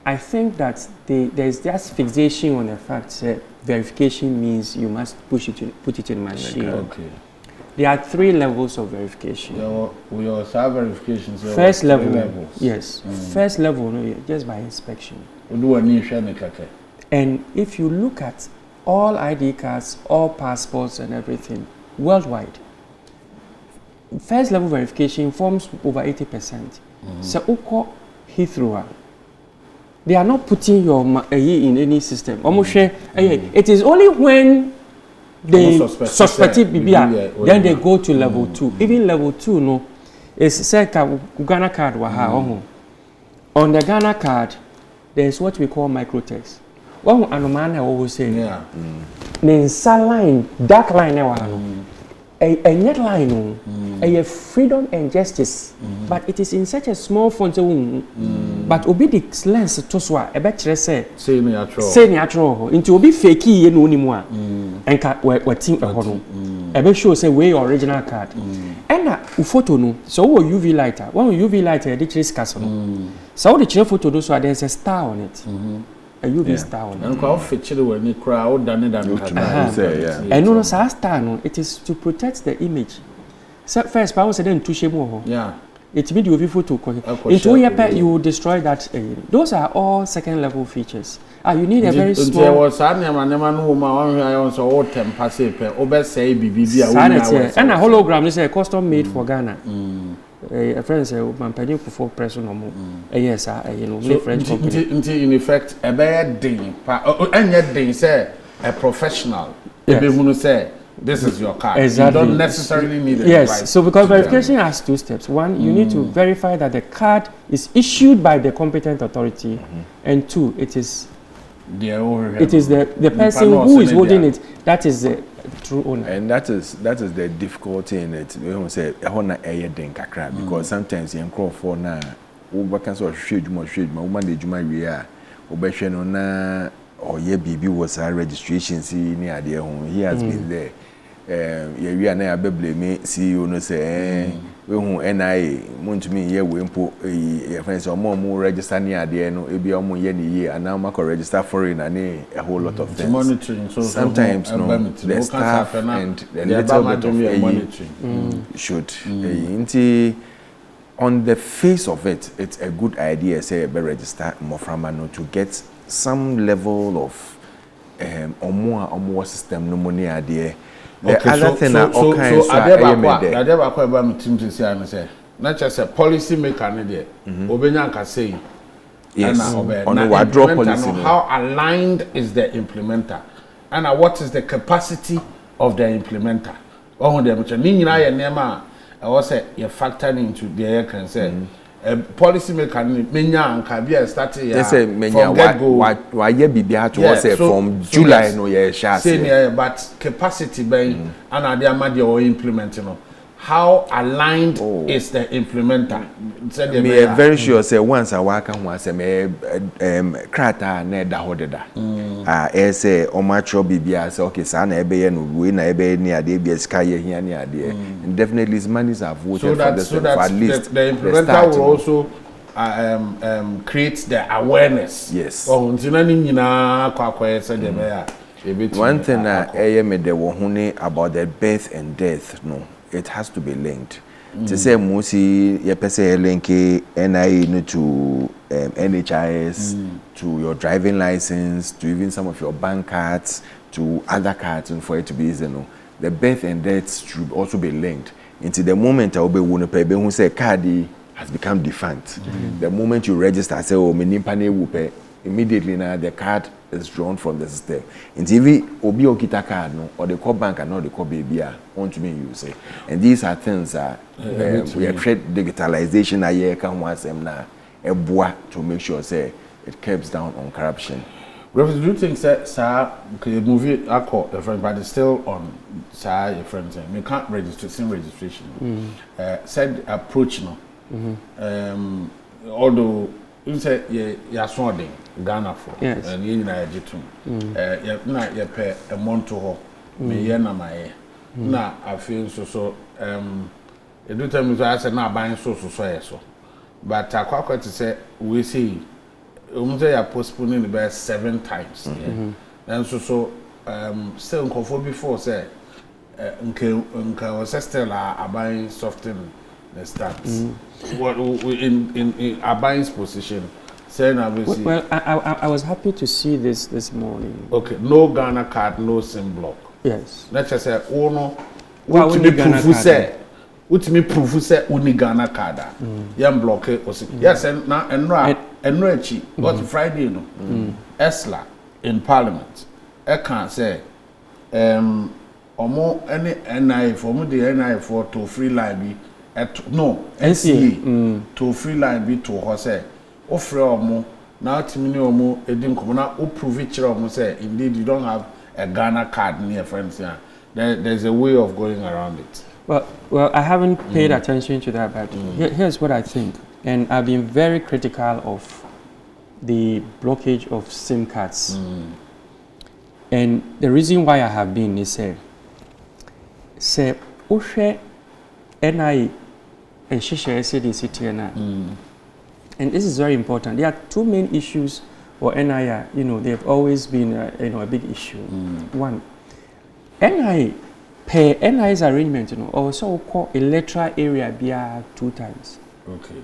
I think that there's just fixation on the fact that verification means you must put it in machine. Okay. There are 3 levels of verification. We also have verifications. First level, yes. First level, just by inspection. And if you look at all ID cards, all passports and everything, worldwide, first level verification forms over 80%. So, Heathrow, they are not putting your in any system. It is only when they suspect it, then they go to level 2. Even level 2, no, is Ghana card. On the Ghana card, there is what we call microtext. One anoman I always say, line, dark line, a net line, a freedom and justice, but it is in such a small font. But obi the lens to swa a better say natural into obi fakey ye no anymore and what think a be show say way original card and a photo no so UV lighter one UV lighter the trace castle so the chair photo do so there's a star on it. A UV star on it. And how feature when you crowd done it and no star no it is to protect the image. So first power said then touch more. Yeah. It means you will photo into you will destroy that. Those are all second level features. You need a very small. There was and a hologram is a custom made for Ghana. A friend said, "Man, penny for press no more." Yes, French company. In effect, a bad thing. And yet they say a professional. Say this is your card. Exactly. You don't necessarily need a yes. device. So because verification has 2 steps. One, you need to verify that the card is issued by the competent authority, and 2, it is the person who is holding it. That is the true owner. And that is the difficulty in it. We don't say because sometimes you call for now. We can sort of shade woman the Juma we are. na or ye bibi was our registration see near the home. He has been there. We are now blame CEO no say we who NIA want to me here we import friends or more register near the no it be almost year and now make register foreign and a whole lot of things. Monitoring so sometimes no the staff and a little bit of monitoring should on the face of it, it's a good idea say be register Moframano to get some level of or more system no money idea. The other thing are all kinds of not just a policy maker there. Obenyanka say yes. On what draw policy. How aligned is the implementer? And what is the capacity of the implementer? Oh, the nema I was say you factor into the air can say policy maker menya can be started they say menya why bibia to say from July no year say but capacity by and they are implementing how aligned is the implementer? Me very sure say once I work on once me krata na da hodeda say o matcho bibia say okay sa na ebe no we na ebe ni ade bia sika ye hia ni ade and definitely his monies have voted so that at least the implementer will also create the awareness. Yes. Oh ntina ni nyina kwakwa say dem ya one thing me de wo hune about the birth and death no it has to be linked. To say Musi, your person link NIE to NHIS, to your driving license, to even some of your bank cards, to other cards, and for it to be easy. No, the birth and death should also be linked. Into the moment I will be who say cardi has become defunct. The moment you register, say oh menimpane wupe, immediately now the card is drawn from the system. In TV, obi okita card no, or the core bank and not the core baby on to me you say. And these are things we are trade digitalization a year can once them now a bois to make sure say it keeps down on corruption. Reverend, do you think that okay, movie I call a friend, but it's still on your friend saying we can't register same registration. Said approach no. Although you say you are swording Ghana for and you na jitum. Na you pay a month to her. Me ye na my na I feel so you do tell me so I said na buying so but I quite to say we see say you postponing the best 7 times. And so still in before say was still buying soften the stance. What in Abain's position saying obviously. Well, I was happy to see this morning. Okay, no Ghana card, no SIM block. Yes. Let's just say no. What to be proof say? What to me proof say only Ghana card? Yam block it. Yes, and now and Rechi, but Friday no. Esla in Parliament. I can't say omo any NI for me the NI for to free line be at no NCA to free line be to her say offer omo now timini omo edin komo na o prove it omo say indeed you don't have a Ghana card near friends here. There's a way of going around it. Well, I haven't paid attention to that, but here's what I think. And I've been very critical of the blockage of SIM cards. And the reason why I have been is say Ushe NI and Shisha SADC TNI. And this is very important. There are 2 main issues for NI, they've always been a big issue. One, NI per NI's arrangement, also call electoral area BR 2 times. Okay.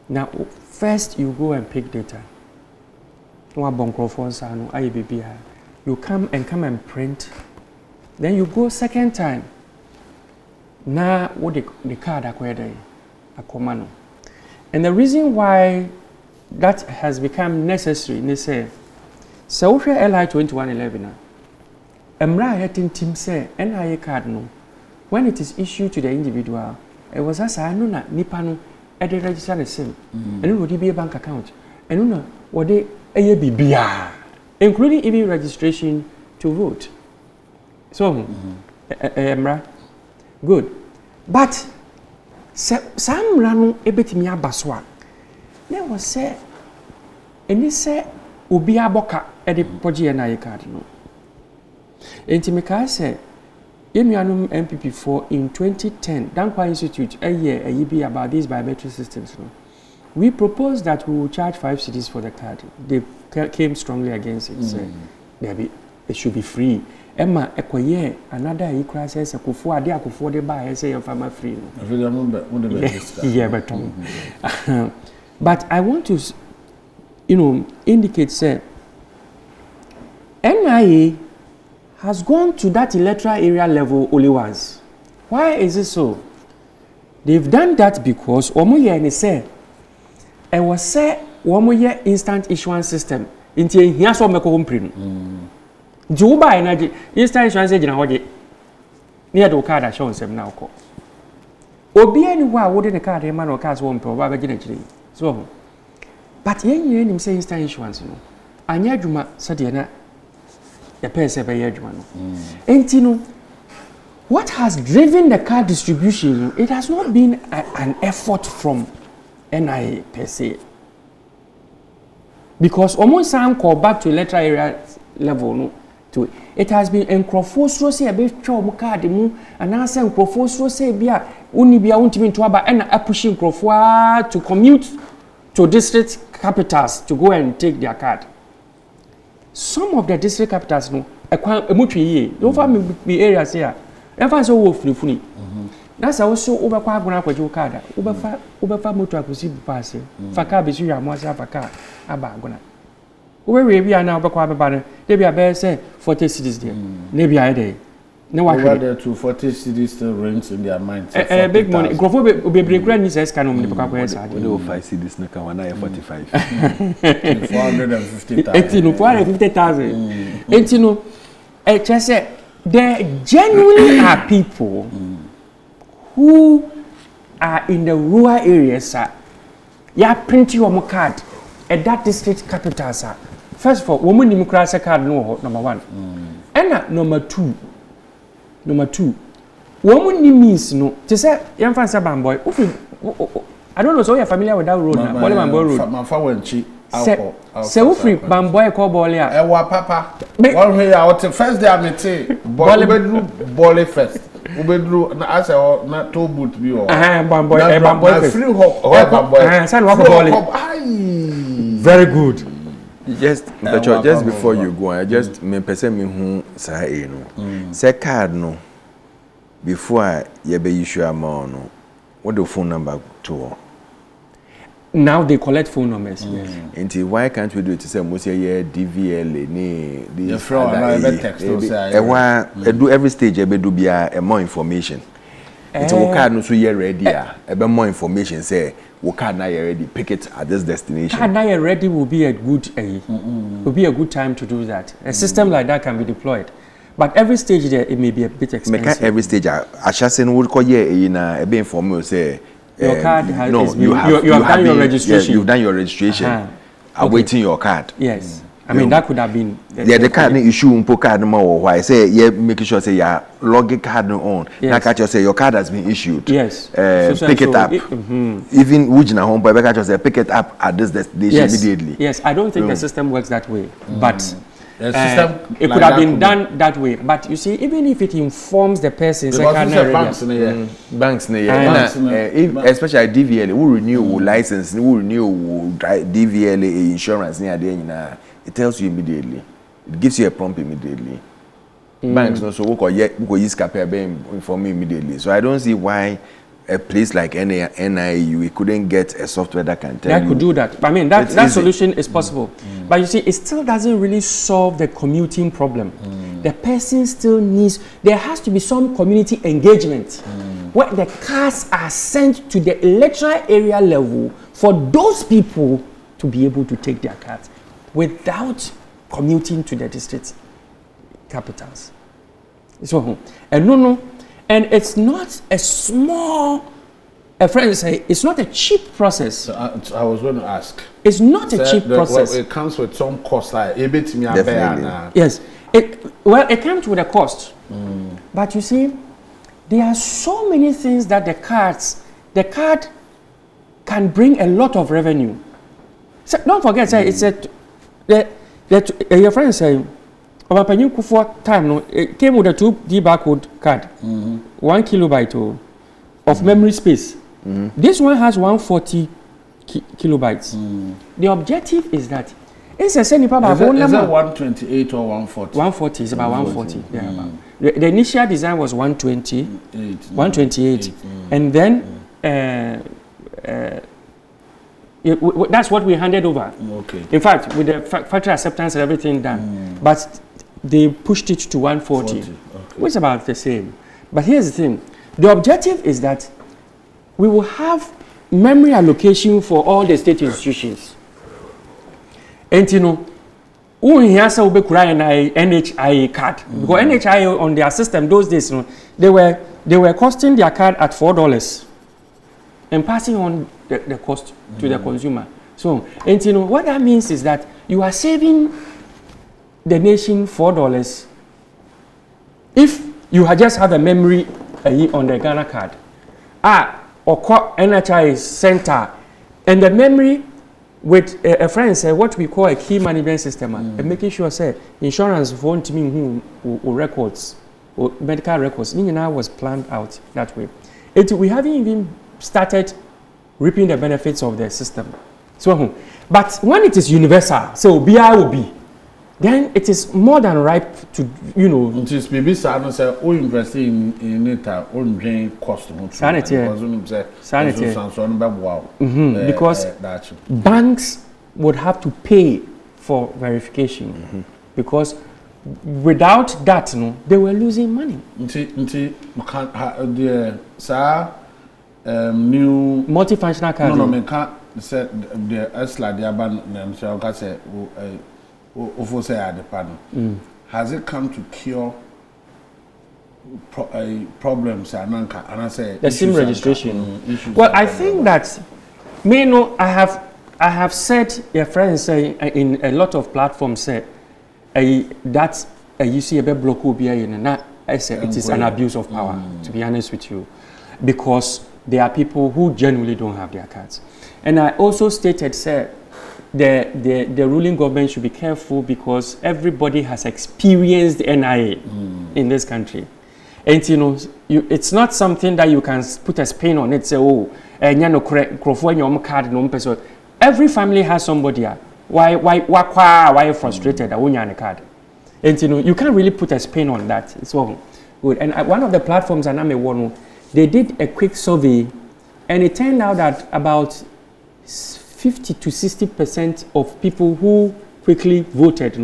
Now, first you go and pick data. You come and print. Then you go second time. Now, what the card acquired a command. And the reason why that has become necessary, they say, so LI 2111. Emra hetin team say NIA card no. When it is issued to the individual, it was as I know na nipa no e dey register the SIM. And no be a bank account. And no what they bibia, including even registration to vote. So Emra, good. But some ranu ebetimi abaswa. There was say and say obi aboka e dey poji NIA card no. Intimika say, Yemianum MPP4 in 2010, Dankwa Institute, a year about these biometric systems. We proposed that we will charge 5 cedis for the card. They came strongly against it. Say, it should be free. Emma, Ekoye, another equal says, a kufu, a dear kufu, the buy, say, a farmer free. Yeah, but I want to, indicate, say, NIA has gone to that electoral area level only once. Why is it so? They've done that because Omoye say, I was say Omoye instant issuance system. Inti here so make home print. Juba energy instant issuance agent hoje. Near the card show them now call. Obi anywhere would the card man or cards won't provide actually. So, but yen him say instant issuance. Anya Juma said what has driven the card distribution? It has not been an effort from NIA per se. Because almost some call back to electoral area level to it has been encrophosro say a bit chom card and answer encrophosro say bia unibia untimin to aba and a pushing crofwa to commute to district capitals to go and take their card. Some of the district capitals no don't find me areas here. Ever so wolf free. That's also over Quaguna Quajucada, Uberfa motor acquisition pass. Faka be sure Mosa Faka, Abagona. Where we are now, Baquaba, they be a bear say 40 cities there. Maybe I day. No one rather to 40 cities still rings in their minds. A big money. Grofo will be grand says can only become 5 cities Naka 45. 450,000. 450,000. I just say there genuinely are people who are in the rural areas, sir. You are printing your card at that district capital, sir. first of all woman democracy card no number 1 and number 2 woman means no to say young fancy bamboy I don't know so you're familiar with that road now bamboy road my fawenchi say we free bamboy call ball ya ewa papa one way out first day I met ball first ubedru na ase na to boot bi o bamboy free hop bamboy san wa ball very good. Just before you go, I just me person me who say no. Say card no. Before you be issue amount no. What the phone number to? Now they collect phone numbers. Yes. Until why can't we do it to say most year DVLA ni the fraud na text say. Do every stage be do be more information. Until we card no so year ready be more information say we card now ready pick it at this destination. Card now ready will be a good will be a good time to do that. A system like that can be deployed. But every stage there it may be a bit expensive. Make every stage I shall say would call you na be inform you say your card has no, you have done your registration. Yes, you've done your registration. Awaiting your card. Yes. I mean that could have been the card issue umpo card more why say making sure say you log card no on. Now catch you say your card has been issued. Yes. Pick it up. Even which na home boy catch you say pick it up at this destination immediately. Yes, I don't think the system works that way. But it like could have been done that way. But you see, even if it informs the person, banks, especially DVLA, who renew license, who renew DVLA insurance, it tells you immediately. It gives you a prompt immediately. Banks no so we use inform me immediately. So I don't see why a place like NIU we couldn't get a software that can tell you. That could do that. I mean that solution is possible. But you see, it still doesn't really solve the commuting problem. The person still needs, there has to be some community engagement where the cards are sent to the electoral area level for those people to be able to take their cards without commuting to the district capitals. So, and it's not a small, a friend say, it's not a cheap process. So I was going to ask. It's not a cheap process. It comes with some cost, like yes. It comes with a cost. But you see, there are so many things that the card can bring a lot of revenue. So don't forget, it's your friend say, time no, it came with a 2D barcode card, 1 kilobyte of memory space. This one has 140 kilobytes. The objective is that it's a same number. Is it 128 or 140? 140 is about 140. Yeah, about. The initial design was 128, and then that's what we handed over. Okay. In fact, with the factory acceptance and everything done, but they pushed it to 140, which is about the same. But here's the thing: the objective is that we will have memory allocation for all the state institutions. And you know, who has a NHIA card? Because NHIA on their system those days, you know, they were costing their card at $4 and passing on the cost to the consumer. So, and you know what that means is that you are saving the nation $4 if you just have a memory on the Ghana card. Or NHI center, and the memory with a friend say what we call a key management system, and making sure say insurance won't mean who records or medical records. Nina was planned out that way. We haven't even started reaping the benefits of the system. So, but when it is universal, so BROB, then it is more than ripe to, you know. It is maybe someone say, "Oh, invest in it, or drain cost." Sanity. Because banks would have to pay for verification because without that, no, they were losing money. New multifunctional card. No, me can't say the Esla the aban themselves say has it come to cure problems and I say the SIM registration? Well, I think that I have I have said, your friends say in a lot of platforms say that you see a bit block I say it is an abuse of power, to be honest with you, because there are people who genuinely don't have their cards. And I also stated, sir, the ruling government should be careful because everybody has experienced NIA in this country. And you know, it's not something that you can put a spin on it, say, oh, card no. Every family has somebody. Why frustrated? I card. And you know, you can't really put a spin on that. It's all good. And one of the platforms, they did a quick survey, and it turned out that about 50 to 60% of people who quickly voted,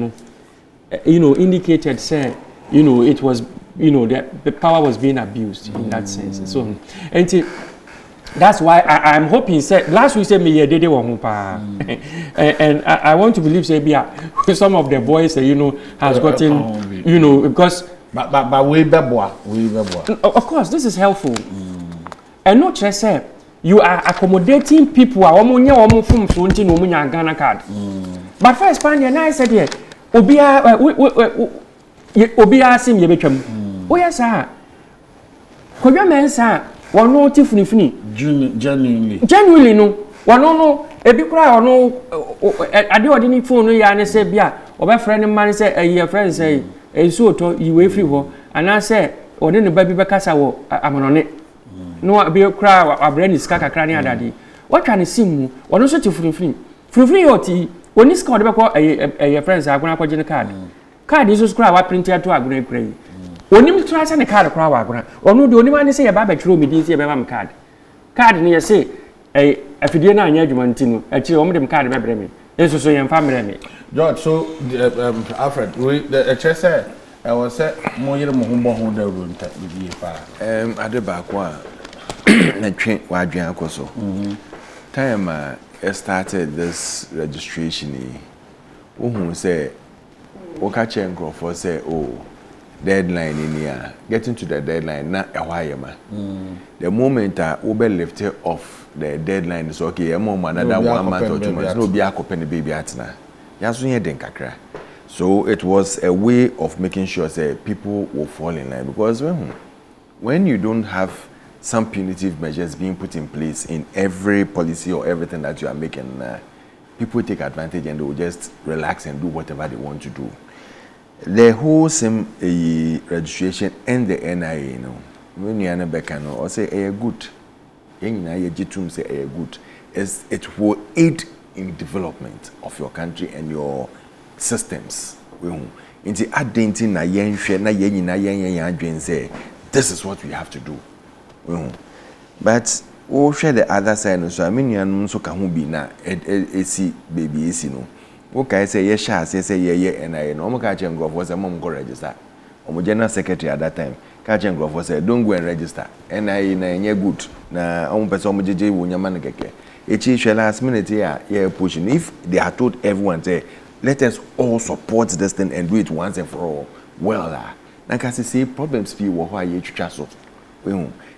indicated, say, it was, the power was being abused in that sense. So, and that's why I'm hoping, say, last week, say, and I want to believe, say, some of the boys, has gotten, because. But we be of course, this is helpful. And not just say, you are accommodating people who are from Ghana card. But first, Pandia, I said, yeah, Obia sim yebetwam. Oh yes, sir. Kodwa men sir, one no tifuni genuinely no. One no ebi kura ono ade odini phone no ya ne say bia oba friend man say your friend say so to you we free ho ana say one ne ba bi be kasa wo amonone no abi kura abre ni sika kakra ne adade what can sim mu one so tifuni yoti oni sika ode be ko your friends agona ko gene card is subscribe wa print to agona kura onim trasa ne card kura wa agona onu de onim ani say ya ba be tro mi din say ya be ba me card ne say afidie na anya adwuma ntinu akire wo dem card bebre me enso so yem family me George. So Alfred, we the say I was say mo yire mo humbo ho da ru nta bi pa ade ba kwa na twen wa adwan akoso time I started this registration who say woka chenko for say oh deadline in here getting to the deadline na ehwayema the moment we be lifted off the deadline is okay another 1 month or 2 months no be akopɛ ne baby atena yaso here den kakra. So it was a way of making sure say people will fall in line, because when you don't have some punitive measures being put in place in every policy or everything that you are making, people take advantage and they will just relax and do whatever they want to do. The whole same registration and the NIA, when you are back or say good, say good, it will aid in development of your country and your systems. This is what we have to do. But we share the other side. So I mean, so can be na AC baby AC no. Okay, say yes, say yeah, and I know catch and go was a mom go register. General secretary at that time, catch and go said, don't go and register. And I good. Na person JJ Wunyamana keke. It's last minute here pushing. If they are told everyone say, let us all support this thing and do it once and for all. Well, like I say, problems feel why you chasso.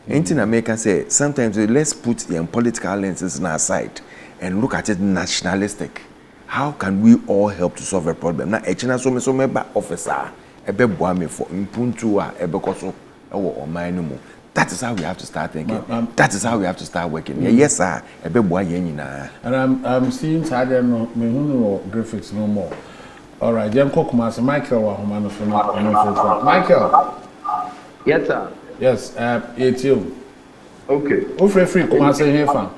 Anything America say, sometimes let's put the political lenses aside and look at it nationalistic. How can we all help to solve a problem? Now, so member officer, ebe boame for impuntua, ebe koso, or mine. That is how we have to start thinking. That is how we have to start working. Yes, sir. Ebe boa yenina. And I'm seeing Sadia no me graphics no more. All right, then Kokumasi Michael wa humano for Michael. Yes, sir. Yes, it's you. Okay. Who free Kumasi here fan?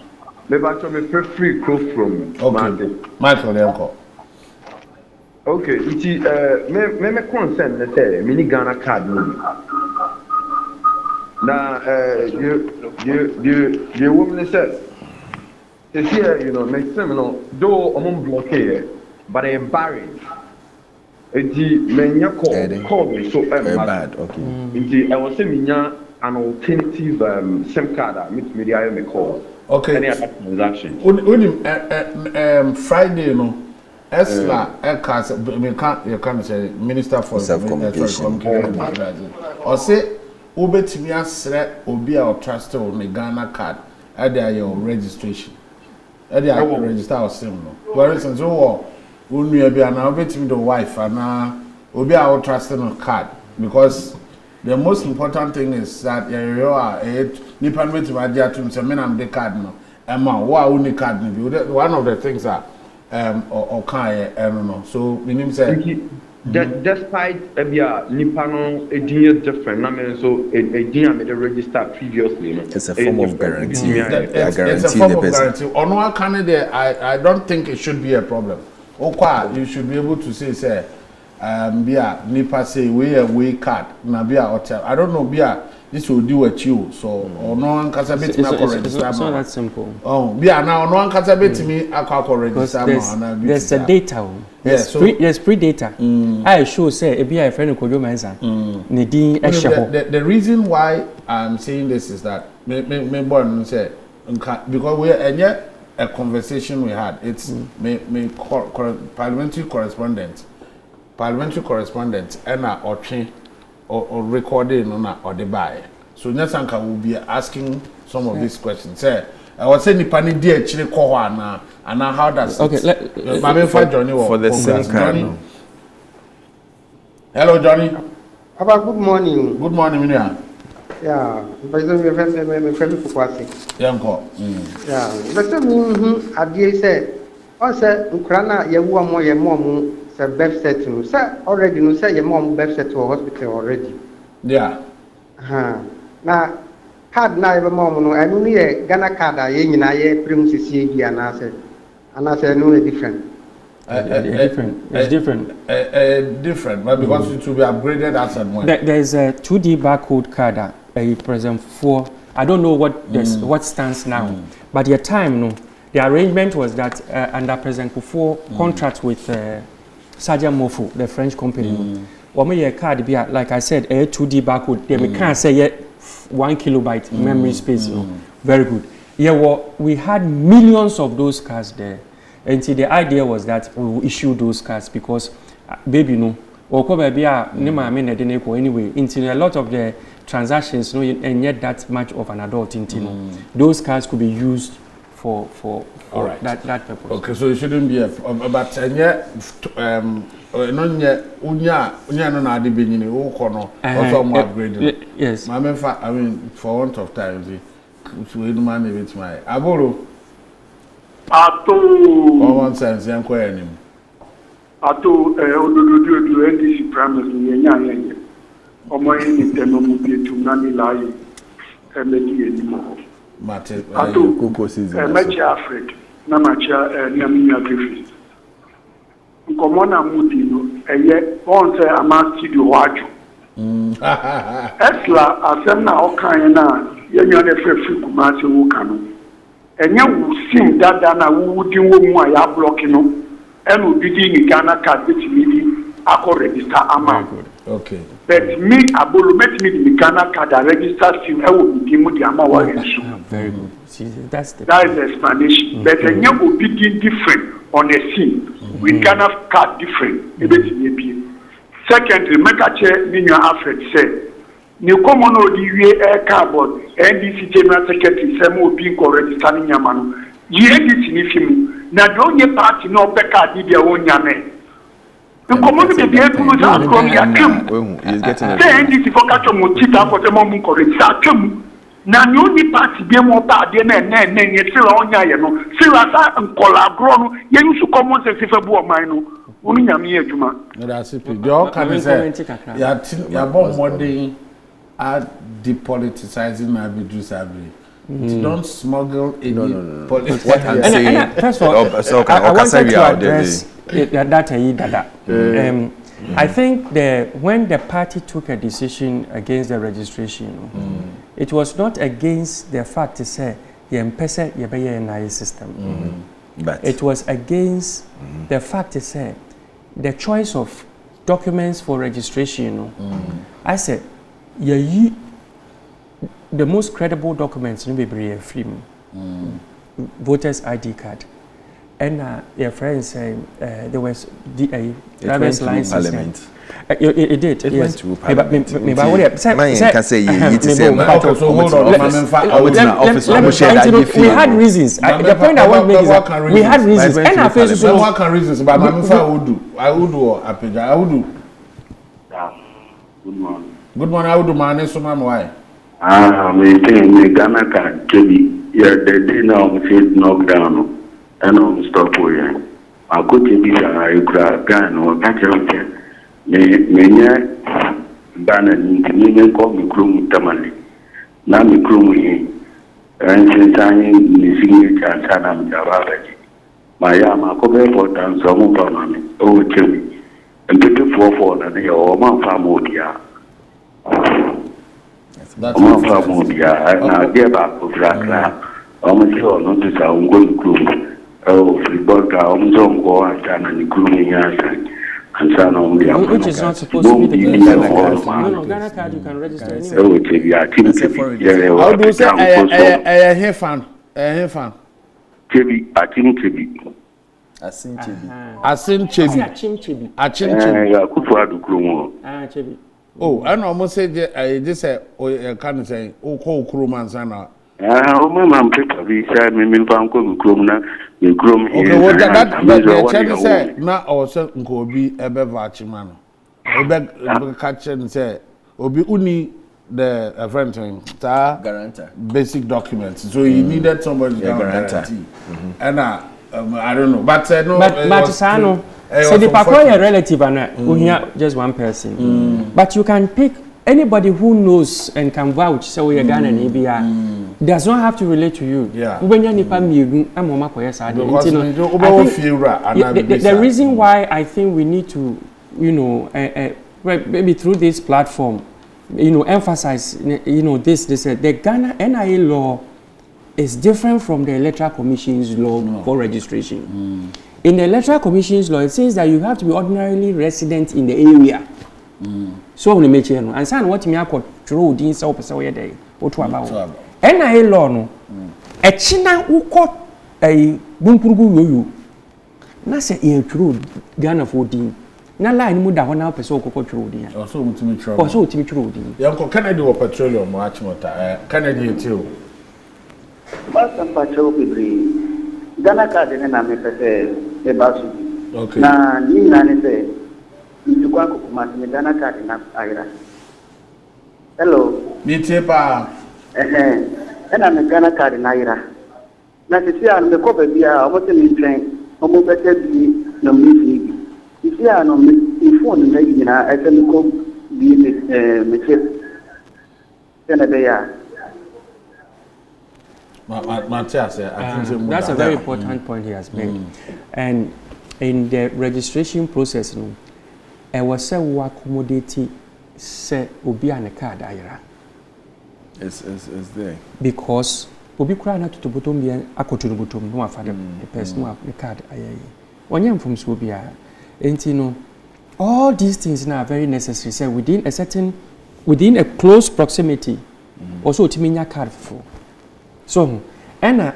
Maybe actually free close from okay. Michael then call. Okay, me concern na say mini Ghana card no. Now, the woman says, here, next time, though I'm blockade, but I'm barren. The call me so bad. Okay. I was saying, an alternative SIM card that meet I may call. Okay. Any other transaction. Friday, Esla, you can't say Minister for Communication. Or say, Ubetimi asre obi a trust on the Ghana card at your registration. e dey register our sim no for instance wo nua bi ana obetimi the wife ana obi a wo trust no card because the most important thing is that you are nipa no betimi age atum say me na the card no ema wo a uni card no bi one of the things are or can no so meaning say despite nipa no edin different na me so edin am dey register previously no it's a form of guarantee it's a form of guarantee on one can there I don't think it should be a problem okwa you should be able to say bia nipa say we card na bia hotel I don't know bia this will do with you so or no one can say me register it's not that simple bia now no one can say me akwa register there's a data there's pre data I show say bia a friend kojo mensa ne din e the reason why I'm saying this is that me born say because we are a conversation we had it's parliamentary correspondent and or recording or the buy. So Nyasanka will be asking some of these questions. Say, I was saying the pani dear chile kohana and how does okay for the same card. Hello Johnny. Papa, good morning. Good morning, Minia. Yeah, but my friend for quasi. Yeah, but I said, I said, Ukraina, you want more, your mom. Birth setting, sir. Already, no, say your mom birth set to a hospital already. Yeah. Now, card na your mom, no, I only a Ghana card. I ain't na primus CAG, and I said, no, different. It's different. Different, but because it will be upgraded as and when. There's a 2D barcode card a present for. I don't know what stands now, but your time, no. The arrangement was that under President Kufuor contract with. Sergeant Mofo, the French company. One card be like I said, a 2D barcode. They can't say 1 kilobyte memory space. Very good. Yeah, well, we had millions of those cards there. And see, the idea was that we will issue those cards because, baby, no, or maybe anyway. Into a lot of the transactions, no, and yet that much of an adult into those cards could be used for all right. that purpose. Okay, so it shouldn't be a but unya no na ade benyini wo kono also more upgraded. Yes. I mean for want of time so we man it my aboro ato one sense yanko enim ato odododo NDC promise yenya omo yin temo mu bietu na ni lai emedi enimo Mate ato Coco season match Africa na match Nyamiya Griffith nkomo na mudi no eye won say ama studio waju esla asem na okan na yenyo na frefri kumase wo kanu enye wu sim dada na wudi wo mu aya block no eno bidi ni Ghana card betimi akọ register ama okay but me abolo met me the Ghana card register sim e wo bidi mu di ama wa ensu very good. See, that is the explanation. But then you will be different on a scene. With Ghana card different. Secondly, make a check in your Alfred said. New common or the air cardboard, NDC General Secretary Samuel being registering Yamano. Ye NDC him. Now don't you party no Becca did your own Yame. The community be able to ask from your he's getting it. NDC for catch on Motita for the moment correct. Na nyoni party be mo ba de na ye tira onya ye no tira sa nkolabro no ye nsu common sense fe bu o man no onu nyame adwuma no that's it jo can say ya bomb modern are depoliticizing na be sabi don't smuggle any politics what I'm saying first of all so I wanted to address that I think when the party took a decision against the registration, it was not against the fact to say MPENSENMPENSENMU system, but it was against the fact to say the choice of documents for registration. I said, the most credible documents no be free, voters ID card. and your friends say there was the driver's license. It did. It yes. went to Parliament. Maybe I say so hold on. We had reasons. The point I want to make is that we had reasons. And I feel so. What can reasons? But I would do. I would do. Good morning. Good morning. I would do. Man, so man, why? Me Ghana card kebi. Yeah, the day now we face knockdown. And I'm stop here. I go to be a Ghana or catch Menya Ghana ni call me Krum Tamale. Now me Krum here. And since I am the signature and Sanam Javaji. My yama cover for dance some family. Oh, Jimmy. And get the 4 and the Oman Famodia. Oman Famodia. And I gave up of Raka. I'm sure notice I'm going to Krum. Oh, football car, I'm don't go and stand and Krum. Which is not supposed to be the case. No, Ghana card you can register anywhere. How do you say I hear fan? Chebi, Chebi. Asin Chebi. Chebi. Oh, I almost said this can say, oh, call Kruman Sana. Mama, paper, we said, me, Banco, Krumna, you Krum. Okay, what that Chinese said, not also go be a bevachiman. Obeg catch and say, Obi Uni, the friend guarantor, basic documents. So you needed somebody to guarantee. And I don't know, but no, but Sano. So the Pakoya relative and we hear just one person. But you can pick anybody who knows and can vouch. So we are Ghana and ABR does not have to relate to you. Yeah. When you the reason why I think we need to, maybe through this platform, emphasize, this the Ghana NIA law is different from the Electoral Commission's law for registration. In the Electoral Commission's law, it says that you have to be ordinarily resident in the area. So we make it. And so what me akọ through din say opese we dey otu aba. NIA law no. E china ukọ bunkurugu yoyo. Na say e through Ghana for din. Na line mu da ho na opese okọ through din. Also mutimi through. Also mutimi through din. Yanko Kennedy wo petroleum mo achimota. Kennedy etio. Ba san patrol bibri. Ghana card na me pese e ba su. Okay. Na ni na ne say you go to Ghana card na Ira. Hello. Mitepa. And I'm a Ghana card na Ira. Na se sia no ko be bia o mo se mi train o mo bete bi no mi fi. Isia no mi phone na yi na e se mi ko bi me chip. Tena be ya. That's a very important point he has made. And in the registration process, I was say we accommodate say obi an card ayira. It's there. Because obi kura na to bottom bi akoto no bottom no afa the person who the card ayayi. Onyam from so bia. Enti all these things now are very necessary. Say within a close proximity also timinya card for. So and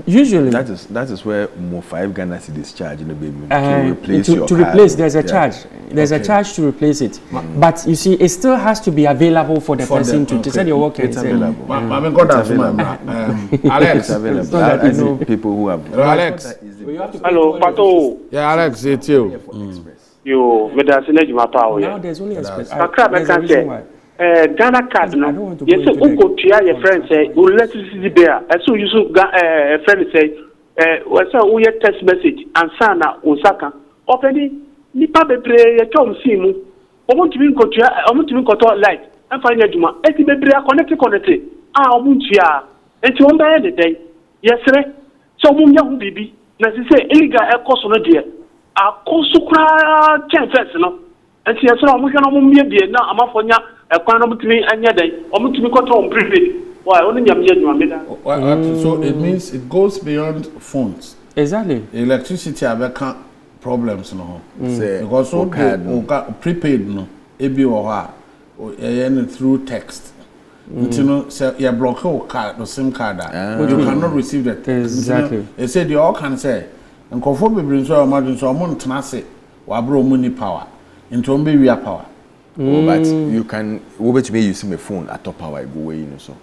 usually that is where more 5 Ghana cedis charge to replace your to card. Replace there's a charge. There's a charge to replace it. But you see, it still has to be available for the person to say you're working. It's available. Alex, I know people who have. Alex. Hello, Pato. Yeah, Alex, it's you. You, with the synergy mapa. Now there's only a special. There's a reason why. Ghana card no. Yes, uko tia your friend say, "We let you see there." So you so friend say, "We say we get text message and sana Osaka." Openi nipa bebre ye tom si mu. Omuntimi nkoto light. And find aduma. Eti bebre connect. Omuntua. Enti won be the day. Yesre. So omunya hu bibi. Na say illegal e cost no de. Akoso kra 10 first no. Enti yesre omuhwe no mumie bie na amafonya so it means it goes beyond phones. Exactly. Electricity have problems no. Because so prepaid no. Ebi or through text. You know, say you block your card, the SIM card. You cannot receive the text. Exactly. They say they all can say, and conform be bring so imagine so amount tenase, wabro money power, into we are power. But you can over to me using my phone at top power go away, you know so.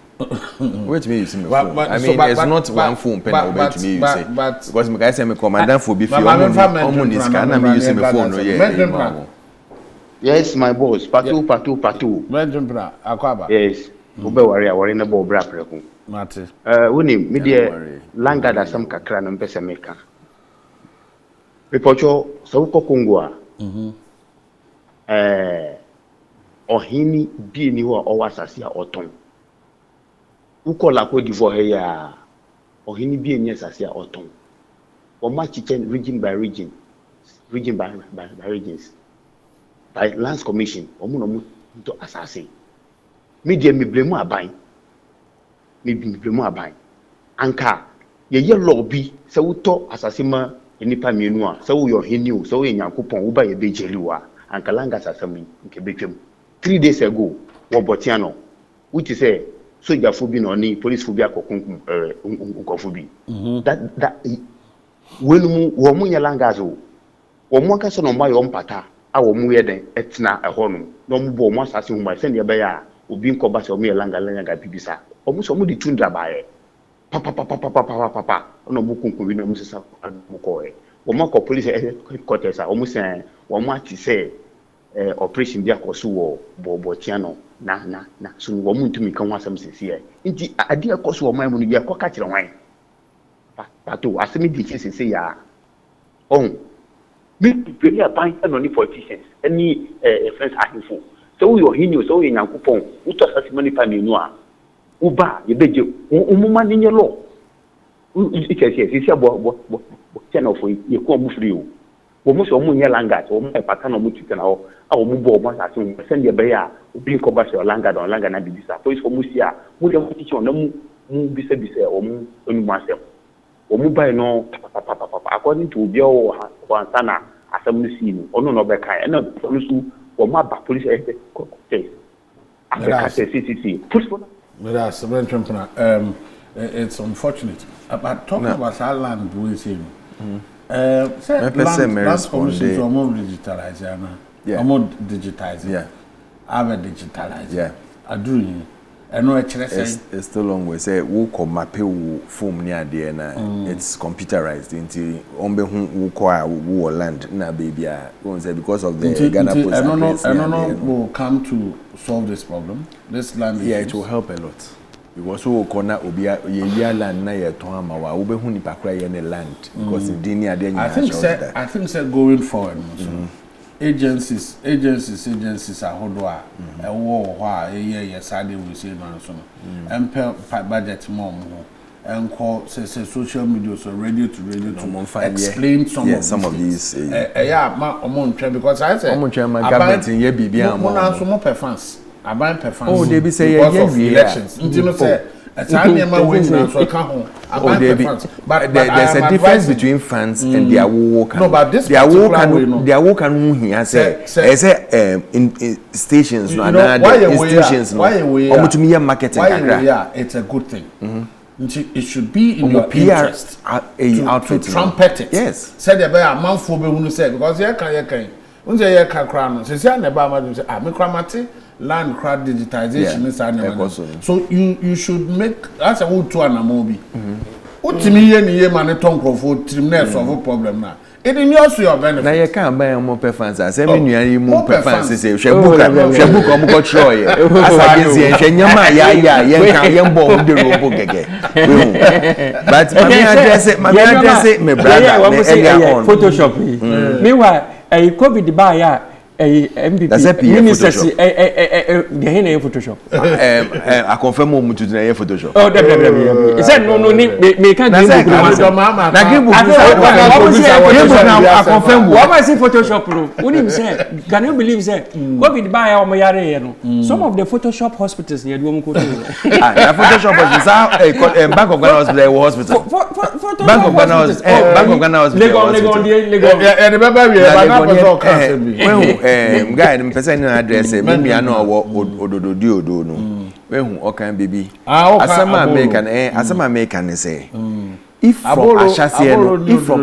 Wait me using my phone. I mean, it's not one phone pen over to me you say. Because my guy say me commandant for be few on this can I using my phone no yeah. Yes, my boss. Patu. Benjamin Akwaba. Yes. Ube worry na bo bra preku. Mate. Woni me de langa da sam kakra no mpese meka. Repocho so ko Kongo a. Ohini bi ni ho o wasase a oton. Ukola ko divo he ya. Ohini bi ni asase a oton. O ma chichen region by region regions. By Lands Commission, omu to asase. Media me blame aban. Me blame aban. Anka ye lobby se wuto asase ma enipa mienu a se wo yo heniu se wo Nyankopon wo ba ye bejeliwa anka langa asasami nke betwem 3 days ago wo botiano which say soldier phobi no ni police phobi akokunkum unkofobi that wenu wo mu nyalanga zo wo mu aka so no mayo mpata awo mu yeden etna ehonu no mu bo mu asase hu ma se ne be ya obi nkoba se o mu langa bibisa o mu so mu di tundra bae papa no mu kunkum bi no mu sesa mu ko e wo ma ko police headquarters o mu se wo mu ati se operation bi akoso wo bo chiano na so wo mu ntumi kan wasam sesi e nti ade akoso wo man mu no bi akoka kire wan pato asemi di sesi ya me very abandon on the politicians any friends ahifo so we ohinyo so we Nyankopon uto asase mani pa menu a uba ye beje umuma ni nye law isi abo channel for ye ko mu free o wo mu so mu nye langa o mu pata no mu tita na o a wo mu bo mo asase mu send ye be ya obi ko ba so langa na bibisa police for mu sia mu de mu teach on na mu bisa o mu onu mu asem o mu buy no papa according to obi o wansana asem no see no ono no be kan na police o ma ba police case Africa CCC it's unfortunate but talking about our land we say land commission to more digitalize more digitizing digitalize I do I know it's still long way say wo ko mape wo form ni ade na it's computerized into ombe hu ko a wo land na baby a won say because of the Ghana Post I don't know will come to solve this problem this land it will help a lot because wo ko na obi ye land na ye ton ama wa wo be hu ni pakra ye ne land because the ni ade nya I think say going forward agencies are hodwa e wo ho a ye sade we say no so no budget more enko say social media so radio to explain some of these ma omon try because I say omon try my government in ye bibia mo na so mo performance aban performance oh they be say ye elections you know say but there's a difference between fans and their work. No, but this their work can here say in stations no institutions no marketing it's a good thing. It should be in your PR outfit to trumpet it. Yes. Said there be a man for be who say because you can unze ye ka kra no say na ba ma say me kramate land crowd digitization is so you should make as a wood to anamobi utimi ye ni ye mane tonkrofo trim na solve problem na it in your benefit na ye kan ban mo perfance say me nuan yi mo perfance say hwe book ko choye asa gezi en hwe nyama ya ye kan ye mbo de robo gege but my address me brother earlier on Photoshop meanwhile COVID ba ya MPP ministers the hen Photoshop I confirm mo mutu na Photoshop oh he said no me can give book na give book I confirm what I say Photoshop no unim say can you believe say COVID ba ya o mo yare no some of the Photoshop hospitals near do mo ko na Photoshop is Bank of Ghana hospital Bank of Ghana hospital and remember we na person can guy the person no address me no odo no when okan baby asama American say if from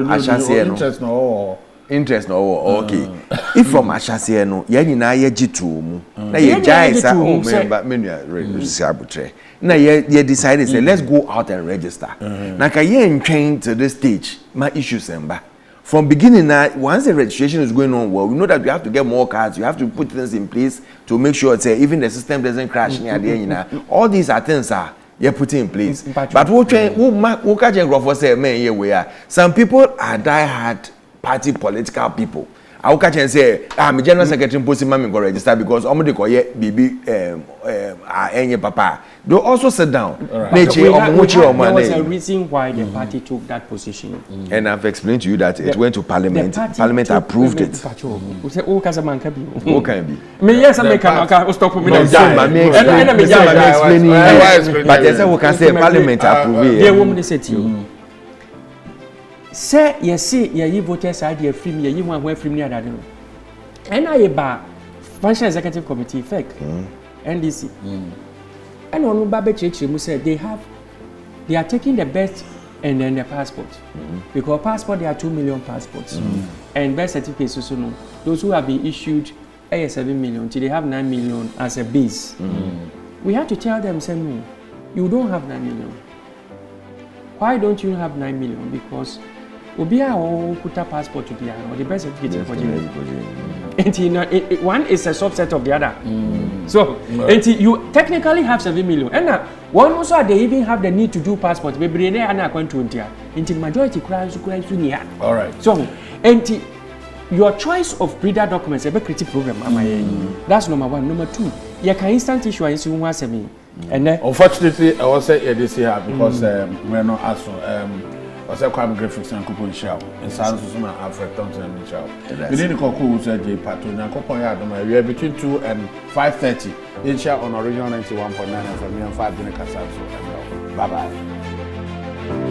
Ashase interest no okay if from Ashase no ye nyina ye gitu mu na ye jai sa member menu register na ye decide say let's go out and register na ka ye ntwen to this stage my issues emba from beginning now once the registration is going on well we know that we have to get more cards you have to put things in place to make sure that even the system doesn't crash near the end all these are things you're putting in place but what catch and say man we are some people are die-hard party political people I will catch and say I'm general secretary posting mama go register because omode ko ye bibi enye papa they also sit down there was a reason why the party took that position and I've explained to you that it went to parliament approved it we say oh kaza man can be me yes I can stop me but they say we can say parliament approve it the woman say to you say you see you voters idea free me you want where free me that no and I ba Financial Executive Committee fake NDC and on Babe Chechemu said they are taking the best and then the passport because passport there are 2 million passports and birth certificates also no those who have been issued 7 million till they have 9 million as a base we have to tell them say no you don't have 9 million why don't you have 9 million because Obia or put a passport to be or the birth certificate for one is a subset of the other. So you technically have 7 million. And now one also they even have the need to do passport. Maybe they are not going to until majority crimes all right. So your choice of breeder documents a very critical program. That's number one. Number two, you can instant issuance in 1 and then unfortunately I was say this year because we're not asked was a crime graphics and coupon show and sounds of Alfred Thompson and show. We didn't call who said J Paton and Coupon Yard. We are between 2 and 5:30 in share on original 91.9 FM and 5 minutes. Bye bye.